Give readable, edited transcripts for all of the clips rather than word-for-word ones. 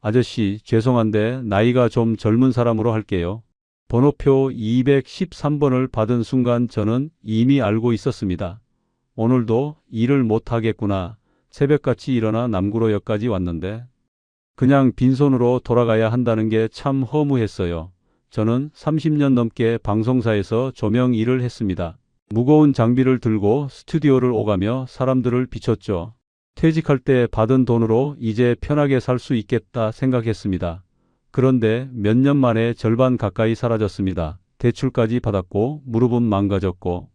아저씨, 죄송한데 나이가 좀 젊은 사람으로 할게요. 번호표 213번을 받은 순간 저는 이미 알고 있었습니다. 오늘도 일을 못 하겠구나. 새벽같이 일어나 남구로역까지 왔는데 그냥 빈손으로 돌아가야 한다는 게 참 허무했어요. 저는 30년 넘게 방송사에서 조명 일을 했습니다. 무거운 장비를 들고 스튜디오를 오가며 사람들을 비췄죠. 퇴직할 때 받은 돈으로 이제 편하게 살 수 있겠다 생각했습니다. 그런데 몇 년 만에 절반 가까이 사라졌습니다. 대출까지 받았고 무릎은 망가졌고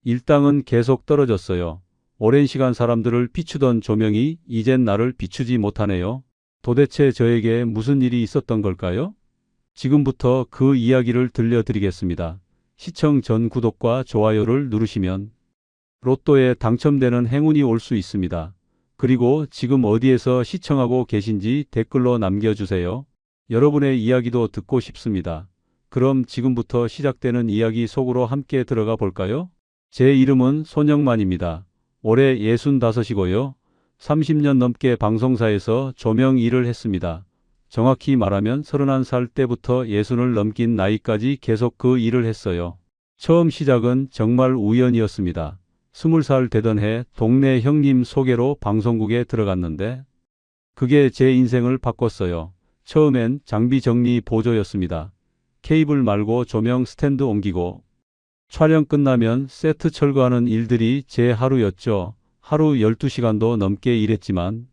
일당은 계속 떨어졌어요. 오랜 시간 사람들을 비추던 조명이 이젠 나를 비추지 못하네요. 도대체 저에게 무슨 일이 있었던 걸까요? 지금부터 그 이야기를 들려드리겠습니다. 시청 전 구독과 좋아요를 누르시면 로또에 당첨되는 행운이 올 수 있습니다. 그리고 지금 어디에서 시청하고 계신지 댓글로 남겨주세요. 여러분의 이야기도 듣고 싶습니다. 그럼 지금부터 시작되는 이야기 속으로 함께 들어가 볼까요? 제 이름은 손영만입니다. 올해 65이고요. 30년 넘게 방송사에서 조명 일을 했습니다. 정확히 말하면 31살 때부터 60을 넘긴 나이까지 계속 그 일을 했어요. 처음 시작은 정말 우연이었습니다. 20살 되던 해 동네 형님 소개로 방송국에 들어갔는데 그게 제 인생을 바꿨어요. 처음엔 장비 정리 보조였습니다. 케이블 말고 조명 스탠드 옮기고 촬영 끝나면 세트 철거하는 일들이 제 하루였죠. 하루 12시간도 넘게 일했지만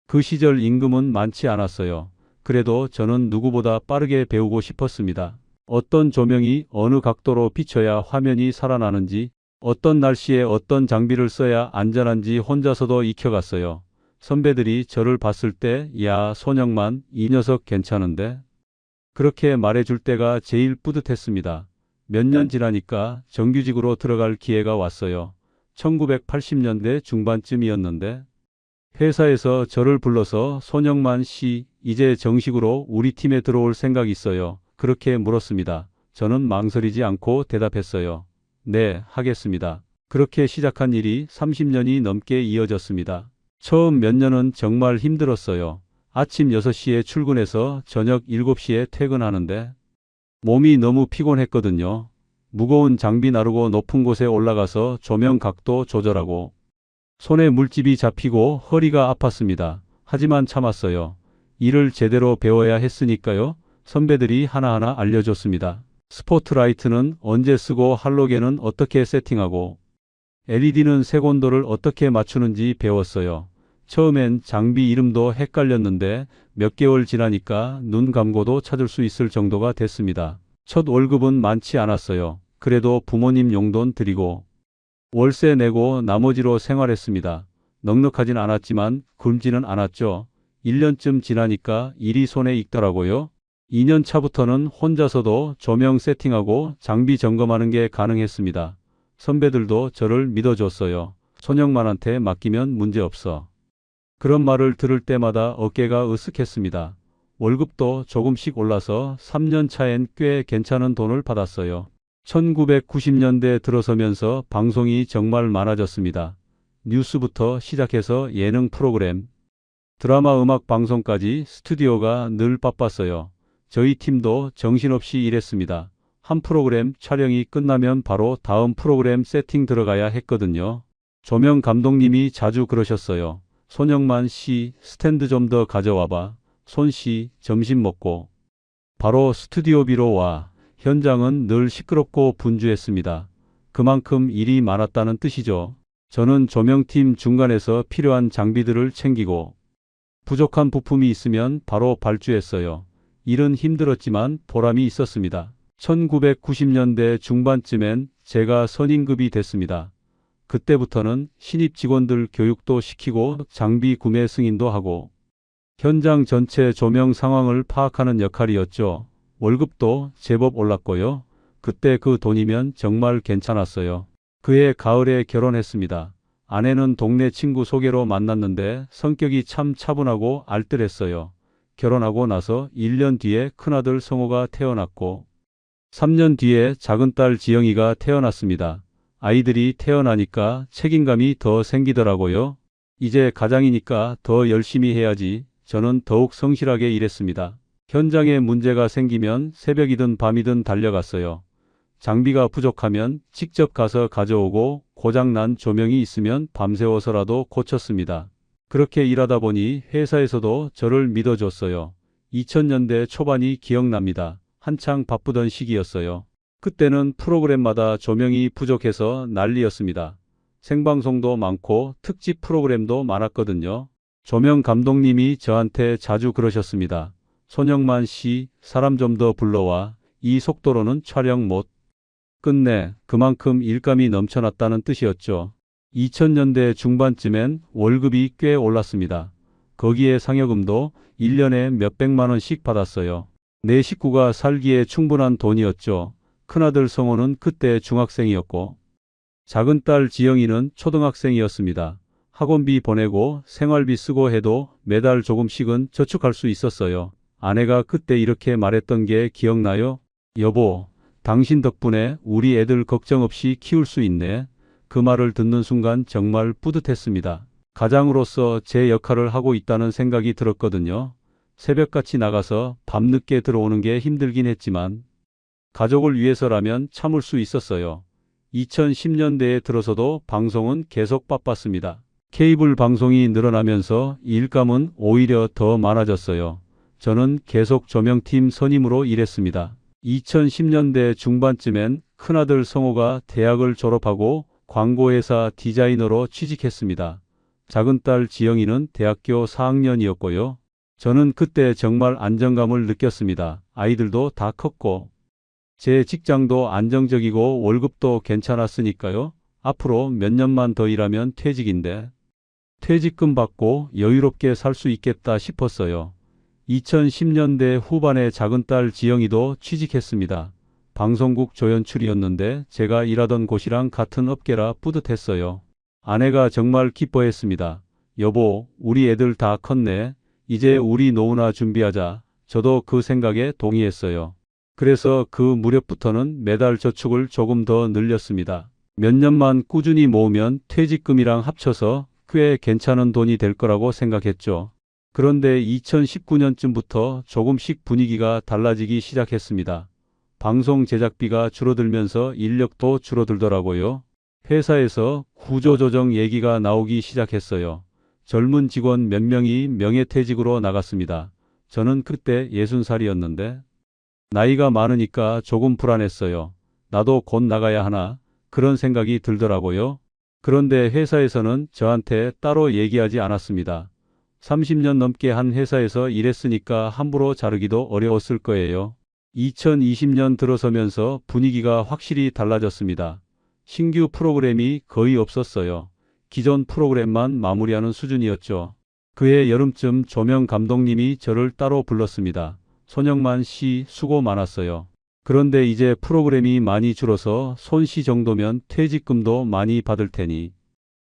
그 시절 임금은 많지 않았어요. 그래도 저는 누구보다 빠르게 배우고 싶었습니다. 어떤 조명이 어느 각도로 비춰야 화면이 살아나는지, 어떤 날씨에 어떤 장비를 써야 안전한지 혼자서도 익혀갔어요. 선배들이 저를 봤을 때 야, 손영만, 이 녀석 괜찮은데? 그렇게 말해줄 때가 제일 뿌듯했습니다. 몇 년 지나니까 정규직으로 들어갈 기회가 왔어요. 1980년대 중반쯤이었는데 회사에서 저를 불러서 손영만 씨, 이제 정식으로 우리 팀에 들어올 생각 있어요. 그렇게 물었습니다. 저는 망설이지 않고 대답했어요. 네, 하겠습니다. 그렇게 시작한 일이 30년이 넘게 이어졌습니다. 처음 몇 년은 정말 힘들었어요. 아침 6시에 출근해서 저녁 7시에 퇴근하는데 몸이 너무 피곤했거든요. 무거운 장비 나르고 높은 곳에 올라가서 조명 각도 조절하고 손에 물집이 잡히고 허리가 아팠습니다. 하지만 참았어요. 일을 제대로 배워야 했으니까요. 선배들이 하나하나 알려줬습니다. 스포트라이트는 언제 쓰고 할로겐은 어떻게 세팅하고 LED는 색온도를 어떻게 맞추는지 배웠어요. 처음엔 장비 이름도 헷갈렸는데 몇 개월 지나니까 눈 감고도 찾을 수 있을 정도가 됐습니다. 첫 월급은 많지 않았어요. 그래도 부모님 용돈 드리고 월세 내고 나머지로 생활했습니다. 넉넉하진 않았지만 굶지는 않았죠. 1년쯤 지나니까 일이 손에 익더라고요. 2년 차부터는 혼자서도 조명 세팅하고 장비 점검하는 게 가능했습니다. 선배들도 저를 믿어줬어요. 손영만한테 맡기면 문제없어. 그런 말을 들을 때마다 어깨가 으쓱했습니다. 월급도 조금씩 올라서 3년 차엔 꽤 괜찮은 돈을 받았어요. 1990년대 들어서면서 방송이 정말 많아졌습니다. 뉴스부터 시작해서 예능 프로그램, 드라마 음악 방송까지 스튜디오가 늘 바빴어요. 저희 팀도 정신없이 일했습니다. 한 프로그램 촬영이 끝나면 바로 다음 프로그램 세팅 들어가야 했거든요. 조명 감독님이 자주 그러셨어요. 손영만 씨, 스탠드 좀 더 가져와봐. 손 씨, 점심 먹고 바로 스튜디오비로 와. 현장은 늘 시끄럽고 분주했습니다. 그만큼 일이 많았다는 뜻이죠. 저는 조명팀 중간에서 필요한 장비들을 챙기고 부족한 부품이 있으면 바로 발주했어요. 일은 힘들었지만 보람이 있었습니다. 1990년대 중반쯤엔 제가 선임급이 됐습니다. 그때부터는 신입 직원들 교육도 시키고 장비 구매 승인도 하고 현장 전체 조명 상황을 파악하는 역할이었죠. 월급도 제법 올랐고요. 그때 그 돈이면 정말 괜찮았어요. 그해 가을에 결혼했습니다. 아내는 동네 친구 소개로 만났는데 성격이 참 차분하고 알뜰했어요. 결혼하고 나서 1년 뒤에 큰아들 성호가 태어났고 3년 뒤에 작은 딸 지영이가 태어났습니다. 아이들이 태어나니까 책임감이 더 생기더라고요. 이제 가장이니까 더 열심히 해야지. 저는 더욱 성실하게 일했습니다. 현장에 문제가 생기면 새벽이든 밤이든 달려갔어요. 장비가 부족하면 직접 가서 가져오고 고장난 조명이 있으면 밤새워서라도 고쳤습니다. 그렇게 일하다 보니 회사에서도 저를 믿어줬어요. 2000년대 초반이 기억납니다. 한창 바쁘던 시기였어요. 그때는 프로그램마다 조명이 부족해서 난리였습니다. 생방송도 많고 특집 프로그램도 많았거든요. 조명 감독님이 저한테 자주 그러셨습니다. 손영만 씨, 사람 좀 더 불러와. 이 속도로는 촬영 못 끝내. 그만큼 일감이 넘쳐났다는 뜻이었죠. 2000년대 중반쯤엔 월급이 꽤 올랐습니다. 거기에 상여금도 1년에 몇백만 원씩 받았어요. 내 식구가 살기에 충분한 돈이었죠. 큰아들 성호는 그때 중학생이었고 작은딸 지영이는 초등학생이었습니다. 학원비 보내고 생활비 쓰고 해도 매달 조금씩은 저축할 수 있었어요. 아내가 그때 이렇게 말했던 게 기억나요? 여보, 당신 덕분에 우리 애들 걱정 없이 키울 수 있네. 그 말을 듣는 순간 정말 뿌듯했습니다. 가장으로서 제 역할을 하고 있다는 생각이 들었거든요. 새벽같이 나가서 밤늦게 들어오는 게 힘들긴 했지만 가족을 위해서라면 참을 수 있었어요. 2010년대에 들어서도 방송은 계속 바빴습니다. 케이블 방송이 늘어나면서 일감은 오히려 더 많아졌어요. 저는 계속 조명팀 선임으로 일했습니다. 2010년대 중반쯤엔 큰아들 성호가 대학을 졸업하고 광고회사 디자이너로 취직했습니다. 작은딸 지영이는 대학교 4학년이었고요. 저는 그때 정말 안정감을 느꼈습니다. 아이들도 다 컸고 제 직장도 안정적이고 월급도 괜찮았으니까요. 앞으로 몇 년만 더 일하면 퇴직인데 퇴직금 받고 여유롭게 살 수 있겠다 싶었어요. 2010년대 후반에 작은딸 지영이도 취직했습니다. 방송국 조연출이었는데 제가 일하던 곳이랑 같은 업계라 뿌듯했어요. 아내가 정말 기뻐했습니다. 여보, 우리 애들 다 컸네. 이제 우리 노후나 준비하자. 저도 그 생각에 동의했어요. 그래서 그 무렵부터는 매달 저축을 조금 더 늘렸습니다. 몇 년만 꾸준히 모으면 퇴직금이랑 합쳐서 꽤 괜찮은 돈이 될 거라고 생각했죠. 그런데 2019년쯤부터 조금씩 분위기가 달라지기 시작했습니다. 방송 제작비가 줄어들면서 인력도 줄어들더라고요. 회사에서 구조조정 얘기가 나오기 시작했어요. 젊은 직원 몇 명이 명예퇴직으로 나갔습니다. 저는 그때 60살이었는데 나이가 많으니까 조금 불안했어요. 나도 곧 나가야 하나 그런 생각이 들더라고요. 그런데 회사에서는 저한테 따로 얘기하지 않았습니다. 30년 넘게 한 회사에서 일했으니까 함부로 자르기도 어려웠을 거예요. 2020년 들어서면서 분위기가 확실히 달라졌습니다. 신규 프로그램이 거의 없었어요. 기존 프로그램만 마무리하는 수준이었죠. 그해 여름쯤 조명 감독님이 저를 따로 불렀습니다. 손영만 씨 수고 많았어요. 그런데 이제 프로그램이 많이 줄어서 손씨 정도면 퇴직금도 많이 받을 테니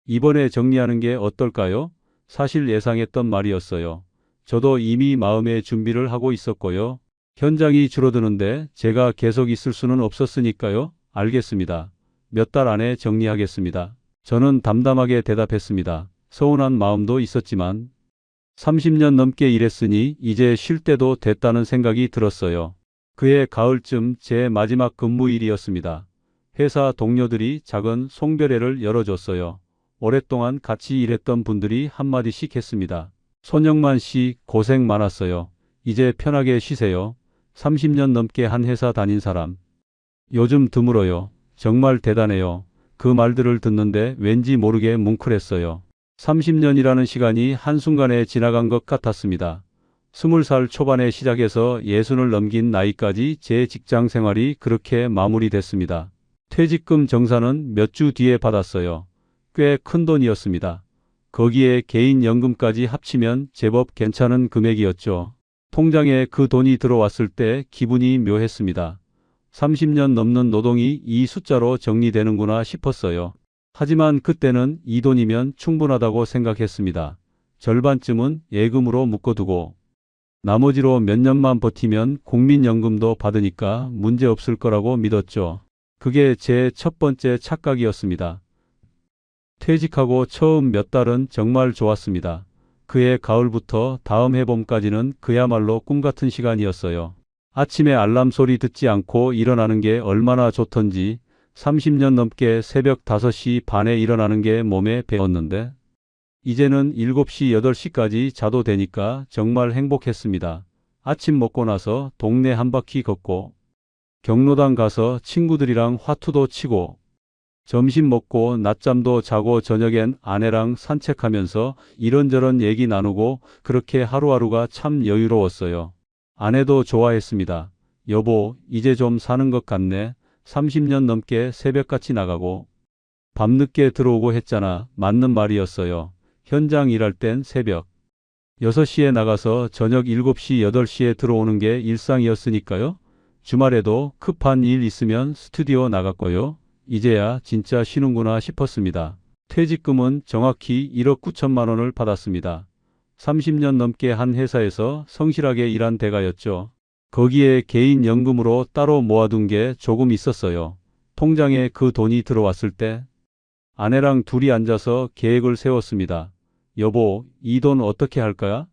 이번에 정리하는 게 어떨까요? 사실 예상했던 말이었어요. 저도 이미 마음의 준비를 하고 있었고요. 현장이 줄어드는데 제가 계속 있을 수는 없었으니까요. 알겠습니다. 몇 달 안에 정리하겠습니다. 저는 담담하게 대답했습니다. 서운한 마음도 있었지만 30년 넘게 일했으니 이제 쉴 때도 됐다는 생각이 들었어요. 그해 가을쯤 제 마지막 근무일이었습니다. 회사 동료들이 작은 송별회를 열어줬어요. 오랫동안 같이 일했던 분들이 한마디씩 했습니다. 손영만 씨 고생 많았어요. 이제 편하게 쉬세요. 30년 넘게 한 회사 다닌 사람. 요즘 드물어요. 정말 대단해요. 그 말들을 듣는데 왠지 모르게 뭉클했어요. 30년이라는 시간이 한순간에 지나간 것 같았습니다. 20살 초반에 시작해서 60을 넘긴 나이까지 제 직장 생활이 그렇게 마무리됐습니다. 퇴직금 정산은 몇 주 뒤에 받았어요. 꽤 큰 돈이었습니다. 거기에 개인연금까지 합치면 제법 괜찮은 금액이었죠. 통장에 그 돈이 들어왔을 때 기분이 묘했습니다. 30년 넘는 노동이 이 숫자로 정리되는구나 싶었어요. 하지만 그때는 이 돈이면 충분하다고 생각했습니다. 절반쯤은 예금으로 묶어두고 나머지로 몇 년만 버티면 국민연금도 받으니까 문제없을 거라고 믿었죠. 그게 제 첫 번째 착각이었습니다. 퇴직하고 처음 몇 달은 정말 좋았습니다. 그해 가을부터 다음 해 봄까지는 그야말로 꿈 같은 시간이었어요. 아침에 알람 소리 듣지 않고 일어나는 게 얼마나 좋던지 30년 넘게 새벽 5시 반에 일어나는 게 몸에 배었는데 이제는 7시, 8시까지 자도 되니까 정말 행복했습니다. 아침 먹고 나서 동네 한 바퀴 걷고 경로당 가서 친구들이랑 화투도 치고 점심 먹고 낮잠도 자고 저녁엔 아내랑 산책하면서 이런저런 얘기 나누고 그렇게 하루하루가 참 여유로웠어요. 아내도 좋아했습니다. 여보, 이제 좀 사는 것 같네. 30년 넘게 새벽같이 나가고 밤늦게 들어오고 했잖아. 맞는 말이었어요. 현장 일할 땐 새벽 6시에 나가서 저녁 7시, 8시에 들어오는 게 일상이었으니까요. 주말에도 급한 일 있으면 스튜디오 나갔고요. 이제야 진짜 쉬는구나 싶었습니다. 퇴직금은 정확히 1억 9천만 원을 받았습니다. 30년 넘게 한 회사에서 성실하게 일한 대가였죠. 거기에 개인연금으로 따로 모아둔 게 조금 있었어요. 통장에 그 돈이 들어왔을 때 아내랑 둘이 앉아서 계획을 세웠습니다. 여보, 이 돈 어떻게 할 거야?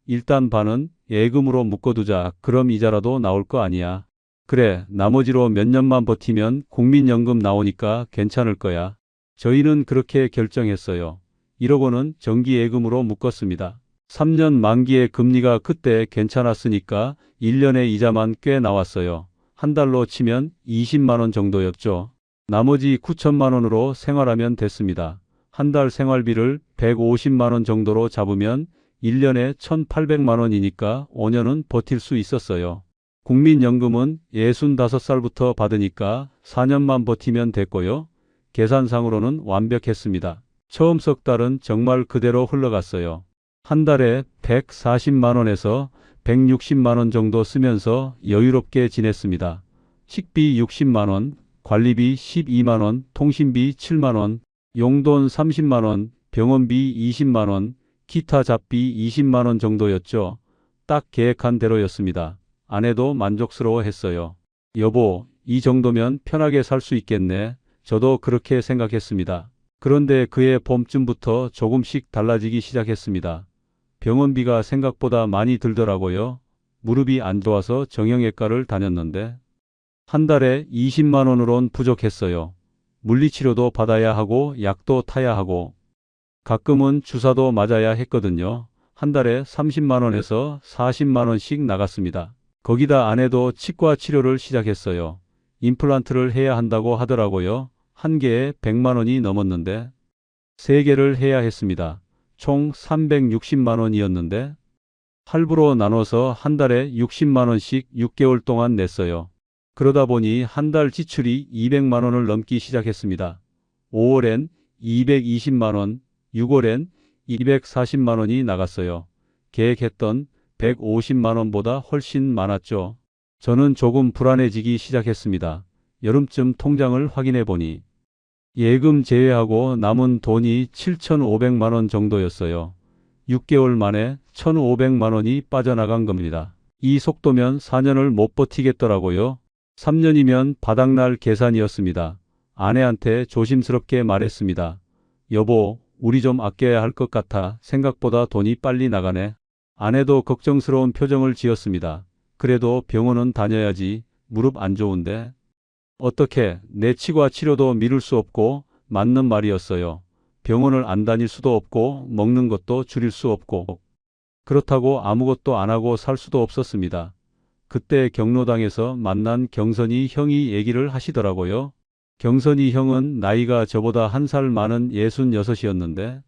일단 반은 예금으로 묶어두자. 그럼 이자라도 나올 거 아니야. 그래, 나머지로 몇 년만 버티면 국민연금 나오니까 괜찮을 거야. 저희는 그렇게 결정했어요. 1억 원은 정기예금으로 묶었습니다. 3년 만기의 금리가 그때 괜찮았으니까 1년에 이자만 꽤 나왔어요. 한 달로 치면 20만 원 정도였죠. 나머지 9천만 원으로 생활하면 됐습니다. 한 달 생활비를 150만 원 정도로 잡으면 1년에 1,800만 원이니까 5년은 버틸 수 있었어요. 국민연금은 65살부터 받으니까 4년만 버티면 됐고요. 계산상으로는 완벽했습니다. 처음 석 달은 정말 그대로 흘러갔어요. 한 달에 140만 원에서 160만 원 정도 쓰면서 여유롭게 지냈습니다. 식비 60만 원, 관리비 12만 원, 통신비 7만 원, 용돈 30만 원, 병원비 20만 원, 기타 잡비 20만 원 정도였죠. 딱 계획한 대로였습니다. 아내도 만족스러워했어요. 여보, 이 정도면 편하게 살 수 있겠네. 저도 그렇게 생각했습니다. 그런데 그해 봄쯤부터 조금씩 달라지기 시작했습니다. 병원비가 생각보다 많이 들더라고요. 무릎이 안 좋아서 정형외과를 다녔는데 한 달에 20만 원으론 부족했어요. 물리치료도 받아야 하고 약도 타야 하고 가끔은 주사도 맞아야 했거든요. 한 달에 30만 원에서 40만 원씩 나갔습니다. 거기다 아내도 치과 치료를 시작했어요. 임플란트를 해야 한다고 하더라고요. 한 개에 100만 원이 넘었는데 3개를 해야 했습니다. 총 360만 원이었는데 할부로 나눠서 한 달에 60만 원씩 6개월 동안 냈어요. 그러다 보니 한 달 지출이 200만 원을 넘기 시작했습니다. 5월엔 220만 원, 6월엔 240만 원이 나갔어요. 계획했던 150만 원보다 훨씬 많았죠. 저는 조금 불안해지기 시작했습니다. 여름쯤 통장을 확인해 보니 예금 제외하고 남은 돈이 7,500만 원 정도였어요. 6개월 만에 1,500만 원이 빠져나간 겁니다. 이 속도면 4년을 못 버티겠더라고요. 3년이면 바닥날 계산이었습니다. 아내한테 조심스럽게 말했습니다. 여보, 우리 좀 아껴야 할 것 같아. 생각보다 돈이 빨리 나가네. 아내도 걱정스러운 표정을 지었습니다. 그래도 병원은 다녀야지. 무릎 안 좋은데. 어떻게, 내 치과 치료도 미룰 수 없고 맞는 말이었어요. 병원을 안 다닐 수도 없고 먹는 것도 줄일 수 없고 그렇다고 아무것도 안 하고 살 수도 없었습니다. 그때 경로당에서 만난 경선이 형이 얘기를 하시더라고요. 경선이 형은 나이가 저보다 1살 많은 66이었는데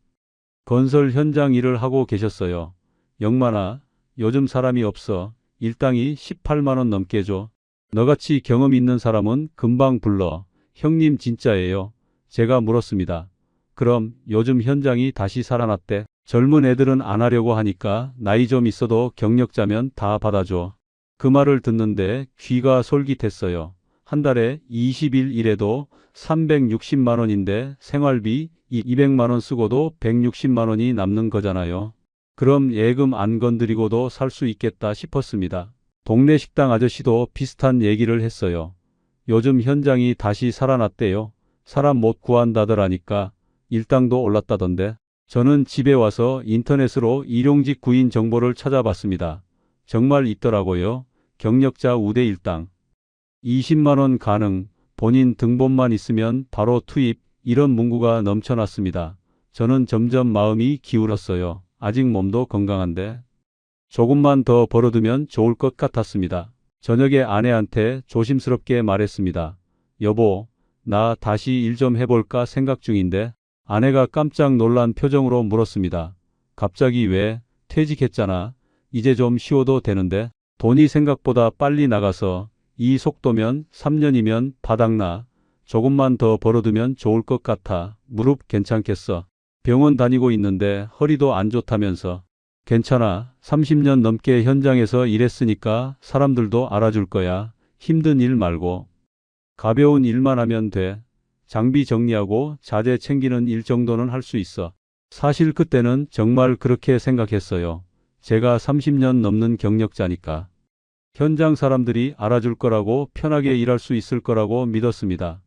건설 현장 일을 하고 계셨어요. 영만아, 요즘 사람이 없어. 일당이 18만 원 넘게 줘. 너같이 경험 있는 사람은 금방 불러. 형님 진짜예요. 제가 물었습니다. 그럼 요즘 현장이 다시 살아났대. 젊은 애들은 안 하려고 하니까 나이 좀 있어도 경력자면 다 받아줘. 그 말을 듣는데 귀가 솔깃했어요. 한 달에 20일 일해도 360만 원인데 생활비 200만 원 쓰고도 160만 원이 남는 거잖아요. 그럼 예금 안 건드리고도 살 수 있겠다 싶었습니다. 동네 식당 아저씨도 비슷한 얘기를 했어요. 요즘 현장이 다시 살아났대요. 사람 못 구한다더라니까 일당도 올랐다던데. 저는 집에 와서 인터넷으로 일용직 구인 정보를 찾아봤습니다. 정말 있더라고요. 경력자 우대 일당. 20만 원 가능. 본인 등본만 있으면 바로 투입. 이런 문구가 넘쳐났습니다. 저는 점점 마음이 기울었어요. 아직 몸도 건강한데 조금만 더 벌어두면 좋을 것 같았습니다. 저녁에 아내한테 조심스럽게 말했습니다. 여보, 나 다시 일 좀 해볼까 생각 중인데. 아내가 깜짝 놀란 표정으로 물었습니다. 갑자기 왜? 퇴직했잖아. 이제 좀 쉬어도 되는데. 돈이 생각보다 빨리 나가서 이 속도면 3년이면 바닥나. 조금만 더 벌어두면 좋을 것 같아. 무릎 괜찮겠어? 병원 다니고 있는데 허리도 안 좋다면서. 괜찮아. 30년 넘게 현장에서 일했으니까 사람들도 알아줄 거야. 힘든 일 말고 가벼운 일만 하면 돼. 장비 정리하고 자재 챙기는 일 정도는 할 수 있어. 사실 그때는 정말 그렇게 생각했어요. 제가 30년 넘는 경력자니까. 현장 사람들이 알아줄 거라고 편하게 일할 수 있을 거라고 믿었습니다.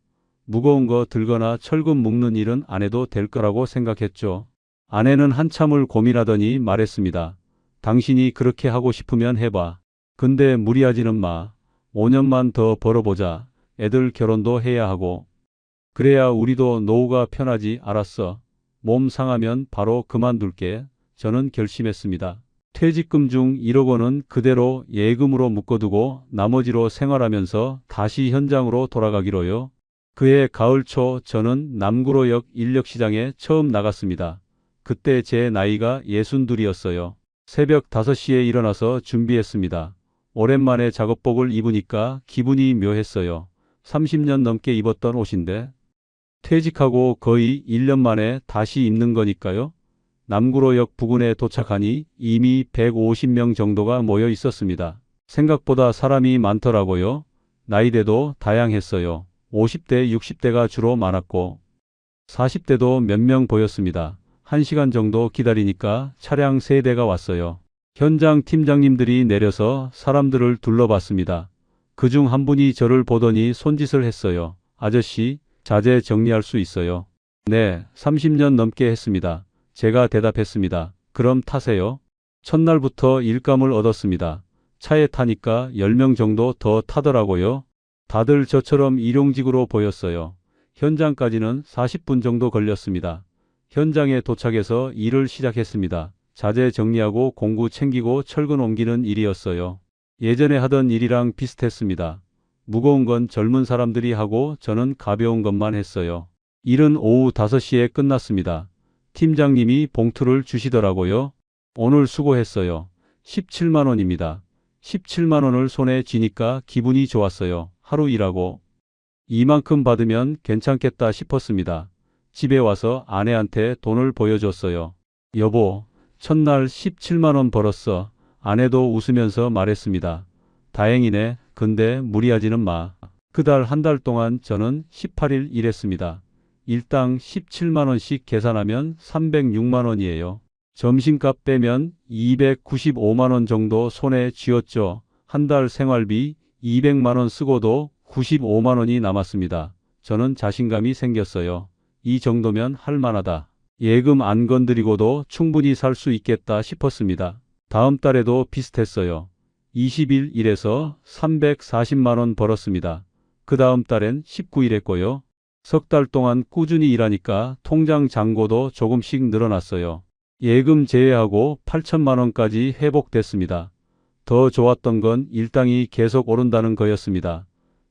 무거운 거 들거나 철근 묶는 일은 안 해도 될 거라고 생각했죠. 아내는 한참을 고민하더니 말했습니다. 당신이 그렇게 하고 싶으면 해봐. 근데 무리하지는 마. 5년만 더 벌어보자. 애들 결혼도 해야 하고. 그래야 우리도 노후가 편하지. 알았어. 몸 상하면 바로 그만둘게. 저는 결심했습니다. 퇴직금 중 1억 원은 그대로 예금으로 묶어두고 나머지로 생활하면서 다시 현장으로 돌아가기로요. 그해 가을 초 저는 남구로역 인력시장에 처음 나갔습니다. 그때 제 나이가 62이었어요. 새벽 5시에 일어나서 준비했습니다. 오랜만에 작업복을 입으니까 기분이 묘했어요. 30년 넘게 입었던 옷인데 퇴직하고 거의 1년 만에 다시 입는 거니까요. 남구로역 부근에 도착하니 이미 150명 정도가 모여 있었습니다. 생각보다 사람이 많더라고요. 나이대도 다양했어요. 50대, 60대가 주로 많았고 40대도 몇 명 보였습니다. 1시간 정도 기다리니까 차량 3대가 왔어요. 현장 팀장님들이 내려서 사람들을 둘러봤습니다. 그중 한 분이 저를 보더니 손짓을 했어요. 아저씨, 자재 정리할 수 있어요? 네, 30년 넘게 했습니다. 제가 대답했습니다. 그럼 타세요. 첫날부터 일감을 얻었습니다. 차에 타니까 10명 정도 더 타더라고요. 다들 저처럼 일용직으로 보였어요. 현장까지는 40분 정도 걸렸습니다. 현장에 도착해서 일을 시작했습니다. 자재 정리하고 공구 챙기고 철근 옮기는 일이었어요. 예전에 하던 일이랑 비슷했습니다. 무거운 건 젊은 사람들이 하고 저는 가벼운 것만 했어요. 일은 오후 5시에 끝났습니다. 팀장님이 봉투를 주시더라고요. 오늘 수고했어요. 17만 원입니다. 17만 원을 손에 쥐니까 기분이 좋았어요. 하루 일하고 이만큼 받으면 괜찮겠다 싶었습니다. 집에 와서 아내한테 돈을 보여줬어요. 여보, 첫날 17만 원 벌었어. 아내도 웃으면서 말했습니다. 다행이네. 근데 무리하지는 마. 그달 한 달 동안 저는 18일 일했습니다. 일당 17만 원씩 계산하면 306만 원이에요. 점심값 빼면 295만 원 정도 손에 쥐었죠. 한 달 생활비 200만 원 쓰고도 95만 원이 남았습니다. 저는 자신감이 생겼어요. 이 정도면 할 만하다. 예금 안 건드리고도 충분히 살 수 있겠다 싶었습니다. 다음 달에도 비슷했어요. 20일 일해서 340만 원 벌었습니다. 그 다음 달엔 19일 했고요. 석 달 동안 꾸준히 일하니까 통장 잔고도 조금씩 늘어났어요. 예금 제외하고 8천만 원까지 회복됐습니다. 더 좋았던 건 일당이 계속 오른다는 거였습니다.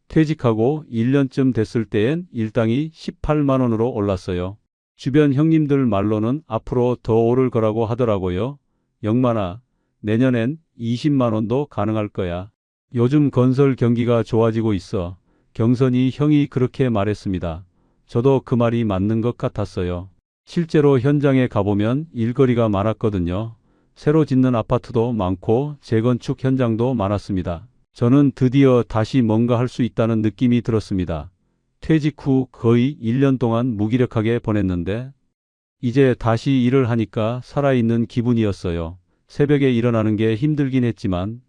퇴직하고 1년쯤 됐을 때엔 일당이 18만 원으로 올랐어요. 주변 형님들 말로는 앞으로 더 오를 거라고 하더라고요. 영만아, 내년엔 20만 원도 가능할 거야. 요즘 건설 경기가 좋아지고 있어. 경선이 형이 그렇게 말했습니다. 저도 그 말이 맞는 것 같았어요. 실제로 현장에 가보면 일거리가 많았거든요. 새로 짓는 아파트도 많고 재건축 현장도 많았습니다. 저는 드디어 다시 뭔가 할 수 있다는 느낌이 들었습니다. 퇴직 후 거의 1년 동안 무기력하게 보냈는데 이제 다시 일을 하니까 살아있는 기분이었어요. 새벽에 일어나는 게 힘들긴 했지만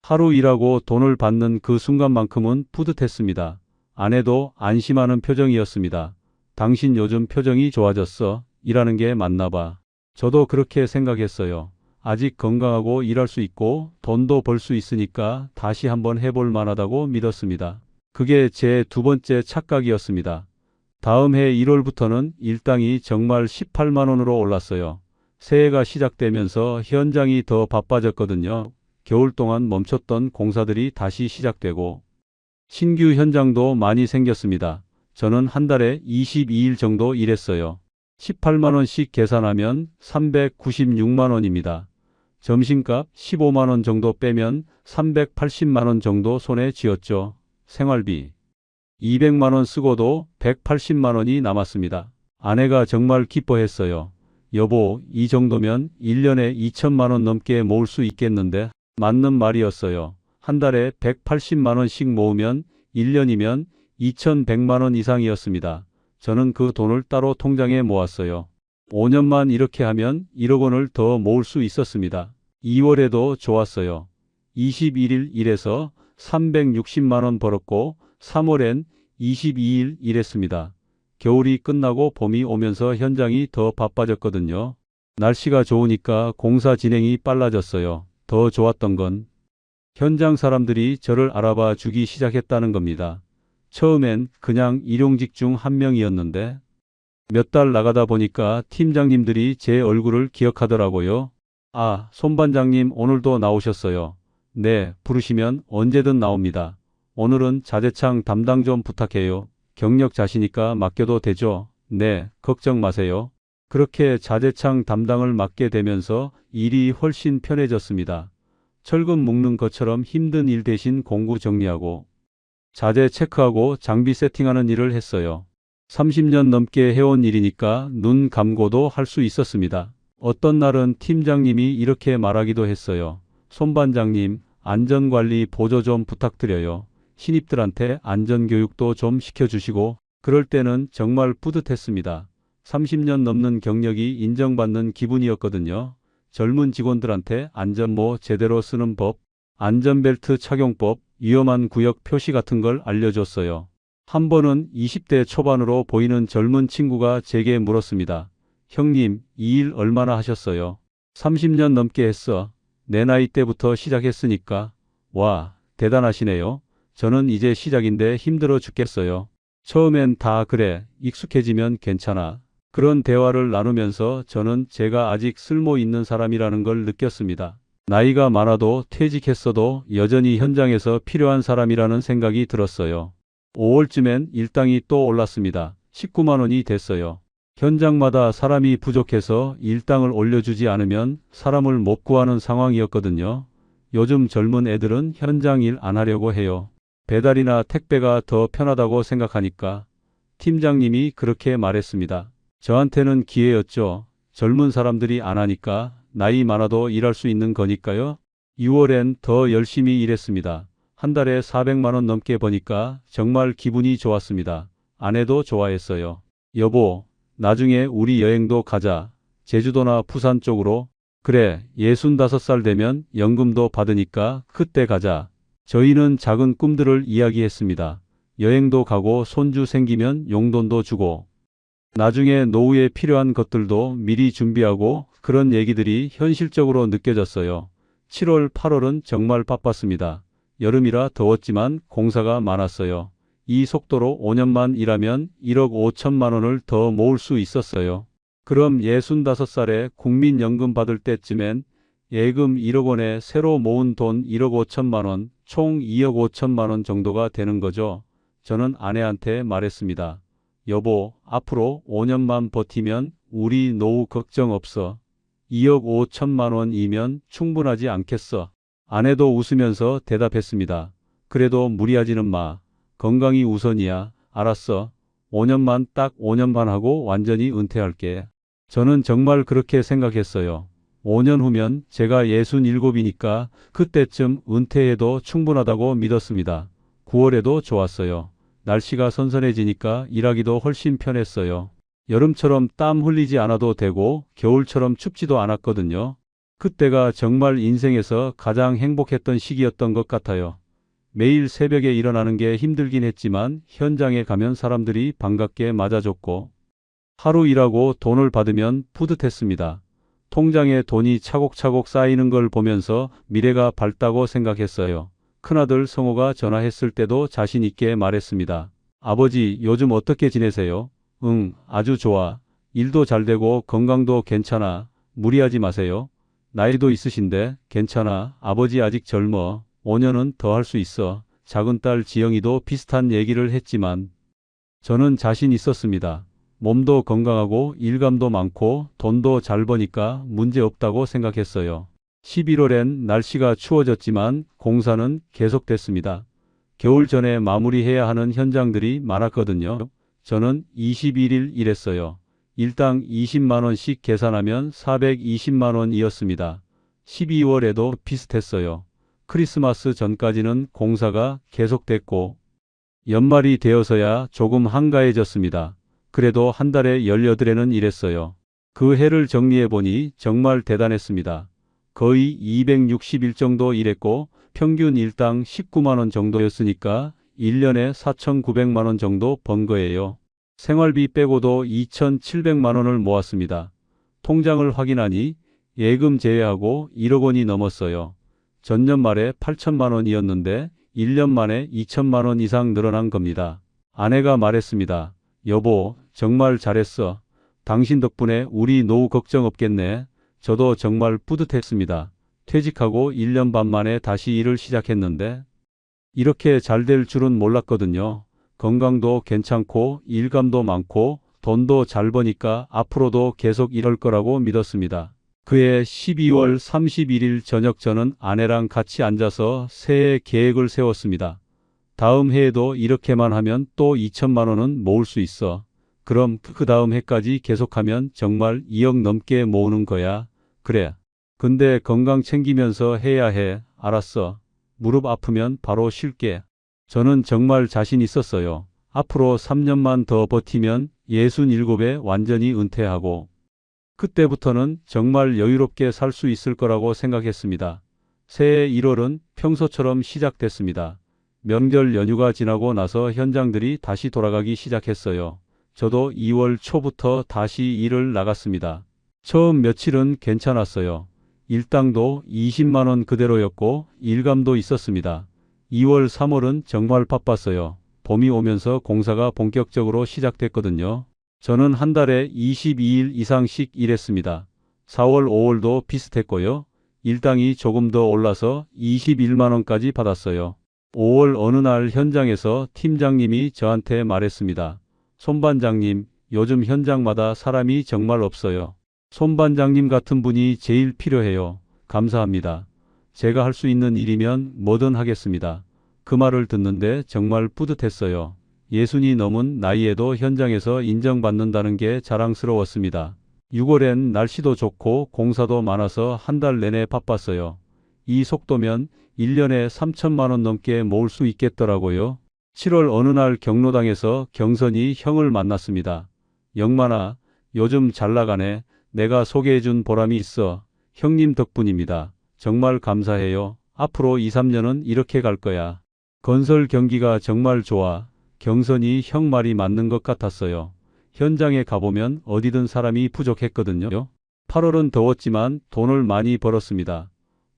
하루 일하고 돈을 받는 그 순간만큼은 뿌듯했습니다. 아내도 안심하는 표정이었습니다. 당신 요즘 표정이 좋아졌어. 일하는 게 맞나 봐. 저도 그렇게 생각했어요. 아직 건강하고 일할 수 있고 돈도 벌 수 있으니까 다시 한번 해볼 만하다고 믿었습니다. 그게 제 두 번째 착각이었습니다. 다음 해 1월부터는 일당이 정말 18만 원으로 올랐어요. 새해가 시작되면서 현장이 더 바빠졌거든요. 겨울 동안 멈췄던 공사들이 다시 시작되고 신규 현장도 많이 생겼습니다. 저는 한 달에 22일 정도 일했어요. 18만 원씩 계산하면 396만 원입니다. 점심값 15만 원 정도 빼면 380만 원 정도 손에 쥐었죠. 생활비 200만 원 쓰고도 180만 원이 남았습니다. 아내가 정말 기뻐했어요. 여보, 이 정도면 1년에 2천만 원 넘게 모을 수 있겠는데? 맞는 말이었어요. 한 달에 180만 원씩 모으면 1년이면 2,100만 원 이상이었습니다. 저는 그 돈을 따로 통장에 모았어요. 5년만 이렇게 하면 1억 원을 더 모을 수 있었습니다. 2월에도 좋았어요. 21일 일해서 360만 원 벌었고 3월엔 22일 일했습니다. 겨울이 끝나고 봄이 오면서 현장이 더 바빠졌거든요. 날씨가 좋으니까 공사 진행이 빨라졌어요. 더 좋았던 건 현장 사람들이 저를 알아봐 주기 시작했다는 겁니다. 처음엔 그냥 일용직 중 한 명이었는데 몇 달 나가다 보니까 팀장님들이 제 얼굴을 기억하더라고요. 아, 손 반장님 오늘도 나오셨어요. 네, 부르시면 언제든 나옵니다. 오늘은 자재창 담당 좀 부탁해요. 경력 자시니까 맡겨도 되죠? 네, 걱정 마세요. 그렇게 자재창 담당을 맡게 되면서 일이 훨씬 편해졌습니다. 철근 묶는 것처럼 힘든 일 대신 공구 정리하고 자재 체크하고 장비 세팅하는 일을 했어요. 30년 넘게 해온 일이니까 눈 감고도 할 수 있었습니다. 어떤 날은 팀장님이 이렇게 말하기도 했어요. 손 반장님, 안전관리 보조 좀 부탁드려요. 신입들한테 안전교육도 좀 시켜주시고. 그럴 때는 정말 뿌듯했습니다. 30년 넘는 경력이 인정받는 기분이었거든요. 젊은 직원들한테 안전모 제대로 쓰는 법, 안전벨트 착용법, 위험한 구역 표시 같은 걸 알려줬어요. 한 번은 20대 초반으로 보이는 젊은 친구가 제게 물었습니다. 형님, 이 일 얼마나 하셨어요? 30년 넘게 했어. 내 나이 때부터 시작했으니까. 와, 대단하시네요. 저는 이제 시작인데 힘들어 죽겠어요. 처음엔 다 그래, 익숙해지면 괜찮아. 그런 대화를 나누면서 저는 제가 아직 쓸모 있는 사람이라는 걸 느꼈습니다. 나이가 많아도 퇴직했어도 여전히 현장에서 필요한 사람이라는 생각이 들었어요. 5월쯤엔 일당이 또 올랐습니다. 19만 원이 됐어요. 현장마다 사람이 부족해서 일당을 올려주지 않으면 사람을 못 구하는 상황이었거든요. 요즘 젊은 애들은 현장 일 안 하려고 해요. 배달이나 택배가 더 편하다고 생각하니까. 팀장님이 그렇게 말했습니다. 저한테는 기회였죠. 젊은 사람들이 안 하니까 나이 많아도 일할 수 있는 거니까요. 6월엔 더 열심히 일했습니다. 한 달에 400만 원 넘게 버니까 정말 기분이 좋았습니다. 아내도 좋아했어요. 여보, 나중에 우리 여행도 가자. 제주도나 부산 쪽으로. 그래, 65살 되면 연금도 받으니까 그때 가자. 저희는 작은 꿈들을 이야기했습니다. 여행도 가고 손주 생기면 용돈도 주고 나중에 노후에 필요한 것들도 미리 준비하고 그런 얘기들이 현실적으로 느껴졌어요. 7월, 8월은 정말 바빴습니다. 여름이라 더웠지만 공사가 많았어요. 이 속도로 5년만 일하면 1억 5천만 원을 더 모을 수 있었어요. 그럼 65살에 국민연금 받을 때쯤엔 예금 1억 원에 새로 모은 돈 1억 5천만 원, 총 2억 5천만 원 정도가 되는 거죠. 저는 아내한테 말했습니다. 여보, 앞으로 5년만 버티면 우리 노후 걱정 없어. 2억 5천만 원이면 충분하지 않겠어. 아내도 웃으면서 대답했습니다. 그래도 무리하지는 마. 건강이 우선이야. 알았어. 5년만 딱 5년만 하고 완전히 은퇴할게. 저는 정말 그렇게 생각했어요. 5년 후면 제가 67이니까 그때쯤 은퇴해도 충분하다고 믿었습니다. 9월에도 좋았어요. 날씨가 선선해지니까 일하기도 훨씬 편했어요. 여름처럼 땀 흘리지 않아도 되고 겨울처럼 춥지도 않았거든요. 그때가 정말 인생에서 가장 행복했던 시기였던 것 같아요. 매일 새벽에 일어나는 게 힘들긴 했지만 현장에 가면 사람들이 반갑게 맞아줬고 하루 일하고 돈을 받으면 뿌듯했습니다. 통장에 돈이 차곡차곡 쌓이는 걸 보면서 미래가 밝다고 생각했어요. 큰아들 성호가 전화했을 때도 자신 있게 말했습니다. 아버지, 요즘 어떻게 지내세요? 응, 아주 좋아. 일도 잘 되고 건강도 괜찮아. 무리하지 마세요. 나이도 있으신데 괜찮아. 아버지 아직 젊어. 5년은 더 할 수 있어. 작은 딸 지영이도 비슷한 얘기를 했지만 저는 자신 있었습니다. 몸도 건강하고 일감도 많고 돈도 잘 버니까 문제 없다고 생각했어요. 11월엔 날씨가 추워졌지만 공사는 계속됐습니다. 겨울 전에 마무리해야 하는 현장들이 많았거든요. 저는 21일 일했어요. 일당 20만 원씩 계산하면 420만 원이었습니다. 12월에도 비슷했어요. 크리스마스 전까지는 공사가 계속됐고 연말이 되어서야 조금 한가해졌습니다. 그래도 한 달에 18회는 일했어요. 그 해를 정리해보니 정말 대단했습니다. 거의 260일 정도 일했고 평균 일당 19만 원 정도였으니까 1년에 4,900만 원 정도 번 거예요. 생활비 빼고도 2,700만 원을 모았습니다. 통장을 확인하니 예금 제외하고 1억 원이 넘었어요. 전년 말에 8천만 원이었는데 1년 만에 2천만 원 이상 늘어난 겁니다. 아내가 말했습니다. 여보, 정말 잘했어. 당신 덕분에 우리 노후 걱정 없겠네. 저도 정말 뿌듯했습니다. 퇴직하고 1년 반 만에 다시 일을 시작했는데 이렇게 잘 될 줄은 몰랐거든요. 건강도 괜찮고 일감도 많고 돈도 잘 버니까 앞으로도 계속 이럴 거라고 믿었습니다. 그해 12월 31일 저녁 저는 아내랑 같이 앉아서 새해 계획을 세웠습니다. 다음 해에도 이렇게만 하면 또 2천만 원은 모을 수 있어. 그럼 그 다음 해까지 계속하면 정말 2억 넘게 모으는 거야. 그래. 근데 건강 챙기면서 해야 해. 알았어. 무릎 아프면 바로 쉴게. 저는 정말 자신 있었어요. 앞으로 3년만 더 버티면 67에 완전히 은퇴하고 그때부터는 정말 여유롭게 살 수 있을 거라고 생각했습니다. 새해 1월은 평소처럼 시작됐습니다. 명절 연휴가 지나고 나서 현장들이 다시 돌아가기 시작했어요. 저도 2월 초부터 다시 일을 나갔습니다. 처음 며칠은 괜찮았어요. 일당도 20만 원 그대로였고 일감도 있었습니다. 2월, 3월은 정말 바빴어요. 봄이 오면서 공사가 본격적으로 시작됐거든요. 저는 한 달에 22일 이상씩 일했습니다. 4월, 5월도 비슷했고요. 일당이 조금 더 올라서 21만 원까지 받았어요. 5월 어느 날 현장에서 팀장님이 저한테 말했습니다. 손반장님, 요즘 현장마다 사람이 정말 없어요. 손반장님 같은 분이 제일 필요해요. 감사합니다. 제가 할 수 있는 일이면 뭐든 하겠습니다. 그 말을 듣는데 정말 뿌듯했어요. 60이 넘은 나이에도 현장에서 인정받는다는 게 자랑스러웠습니다. 6월엔 날씨도 좋고 공사도 많아서 한 달 내내 바빴어요. 이 속도면 1년에 3천만 원 넘게 모을 수 있겠더라고요. 7월 어느 날 경로당에서 경선이 형을 만났습니다. 영만아, 요즘 잘 나가네. 내가 소개해준 보람이 있어. 형님 덕분입니다. 정말 감사해요. 앞으로 2, 3년은 이렇게 갈 거야. 건설 경기가 정말 좋아. 경선이 형 말이 맞는 것 같았어요. 현장에 가보면 어디든 사람이 부족했거든요. 8월은 더웠지만 돈을 많이 벌었습니다.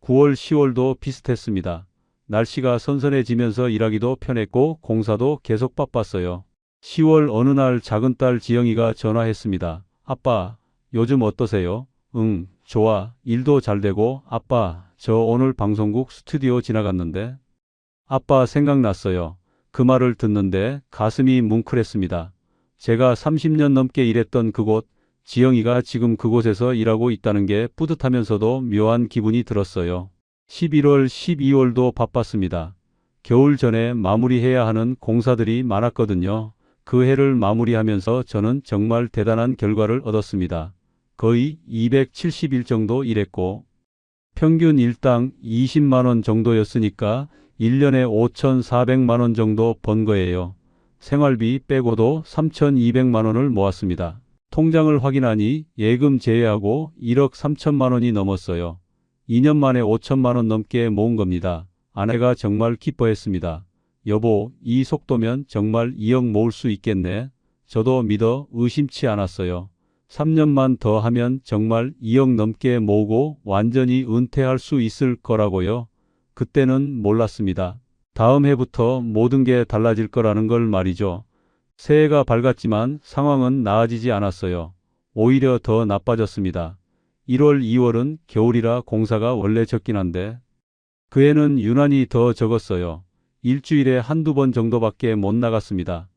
9월, 10월도 비슷했습니다. 날씨가 선선해지면서 일하기도 편했고 공사도 계속 바빴어요. 10월 어느 날 작은 딸 지영이가 전화했습니다. 아빠, 요즘 어떠세요? 응, 좋아. 일도 잘 되고. 아빠, 저 오늘 방송국 스튜디오 지나갔는데 아빠 생각났어요. 그 말을 듣는데 가슴이 뭉클했습니다. 제가 30년 넘게 일했던 그곳, 지영이가 지금 그곳에서 일하고 있다는 게 뿌듯하면서도 묘한 기분이 들었어요. 11월, 12월도 바빴습니다. 겨울 전에 마무리해야 하는 공사들이 많았거든요. 그 해를 마무리하면서 저는 정말 대단한 결과를 얻었습니다. 거의 270일 정도 일했고 평균 일당 20만 원 정도였으니까 1년에 5,400만 원 정도 번 거예요. 생활비 빼고도 3,200만 원을 모았습니다. 통장을 확인하니 예금 제외하고 1억 3천만 원이 넘었어요. 2년 만에 5천만 원 넘게 모은 겁니다. 아내가 정말 기뻐했습니다. 여보, 이 속도면 정말 2억 모을 수 있겠네. 저도 믿어 의심치 않았어요. 3년만 더 하면 정말 2억 넘게 모으고 완전히 은퇴할 수 있을 거라고요. 그때는 몰랐습니다. 다음 해부터 모든 게 달라질 거라는 걸 말이죠. 새해가 밝았지만 상황은 나아지지 않았어요. 오히려 더 나빠졌습니다. 1월, 2월은 겨울이라 공사가 원래 적긴 한데 그 해는 유난히 더 적었어요. 일주일에 한두 번 정도밖에 못 나갔습니다.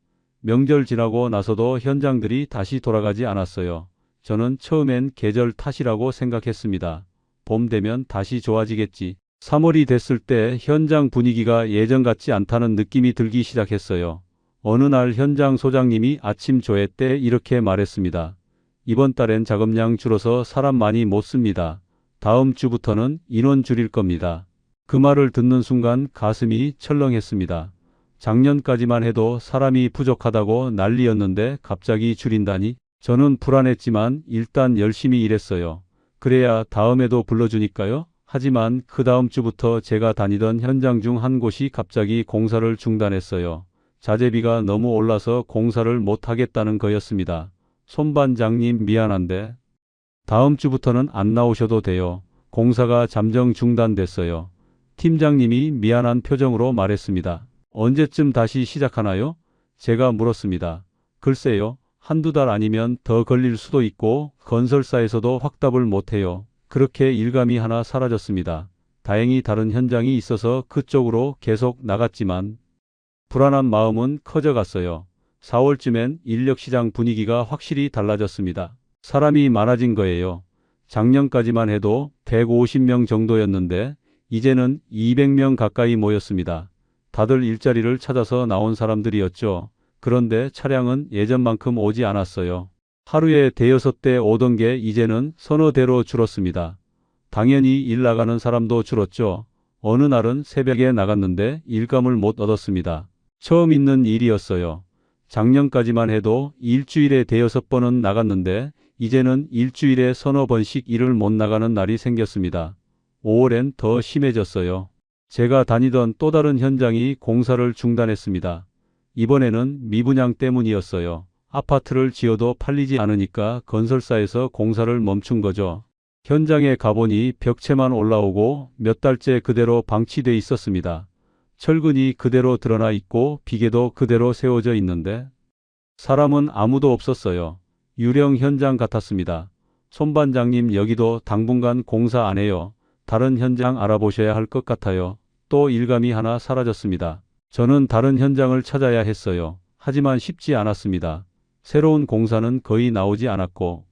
명절 지나고 나서도 현장들이 다시 돌아가지 않았어요. 저는 처음엔 계절 탓이라고 생각했습니다. 봄 되면 다시 좋아지겠지. 3월이 됐을 때 현장 분위기가 예전 같지 않다는 느낌이 들기 시작했어요. 어느 날 현장 소장님이 아침 조회 때 이렇게 말했습니다. 이번 달엔 작업량 줄어서 사람 많이 못 씁니다. 다음 주부터는 인원 줄일 겁니다. 그 말을 듣는 순간 가슴이 철렁했습니다. 작년까지만 해도 사람이 부족하다고 난리였는데 갑자기 줄인다니? 저는 불안했지만 일단 열심히 일했어요. 그래야 다음에도 불러주니까요. 하지만 그 다음 주부터 제가 다니던 현장 중 한 곳이 갑자기 공사를 중단했어요. 자재비가 너무 올라서 공사를 못 하겠다는 거였습니다. 손반장님 미안한데 다음 주부터는 안 나오셔도 돼요. 공사가 잠정 중단됐어요. 팀장님이 미안한 표정으로 말했습니다. 언제쯤 다시 시작하나요? 제가 물었습니다. 글쎄요. 한두 달 아니면 더 걸릴 수도 있고 건설사에서도 확답을 못해요. 그렇게 일감이 하나 사라졌습니다. 다행히 다른 현장이 있어서 그쪽으로 계속 나갔지만 불안한 마음은 커져갔어요. 4월쯤엔 인력시장 분위기가 확실히 달라졌습니다. 사람이 많아진 거예요. 작년까지만 해도 150명 정도였는데 이제는 200명 가까이 모였습니다. 다들 일자리를 찾아서 나온 사람들이었죠. 그런데 차량은 예전만큼 오지 않았어요. 하루에 대여섯 대 오던 게 이제는 서너 대로 줄었습니다. 당연히 일 나가는 사람도 줄었죠. 어느 날은 새벽에 나갔는데 일감을 못 얻었습니다. 처음 있는 일이었어요. 작년까지만 해도 일주일에 대여섯 번은 나갔는데 이제는 일주일에 서너 번씩 일을 못 나가는 날이 생겼습니다. 5월엔 더 심해졌어요. 제가 다니던 또 다른 현장이 공사를 중단했습니다. 이번에는 미분양 때문이었어요. 아파트를 지어도 팔리지 않으니까 건설사에서 공사를 멈춘 거죠. 현장에 가보니 벽체만 올라오고 몇 달째 그대로 방치돼 있었습니다. 철근이 그대로 드러나 있고 비계도 그대로 세워져 있는데 사람은 아무도 없었어요. 유령 현장 같았습니다. 손반장님 여기도 당분간 공사 안 해요. 다른 현장 알아보셔야 할 것 같아요. 또 일감이 하나 사라졌습니다. 저는 다른 현장을 찾아야 했어요. 하지만 쉽지 않았습니다. 새로운 공사는 거의 나오지 않았고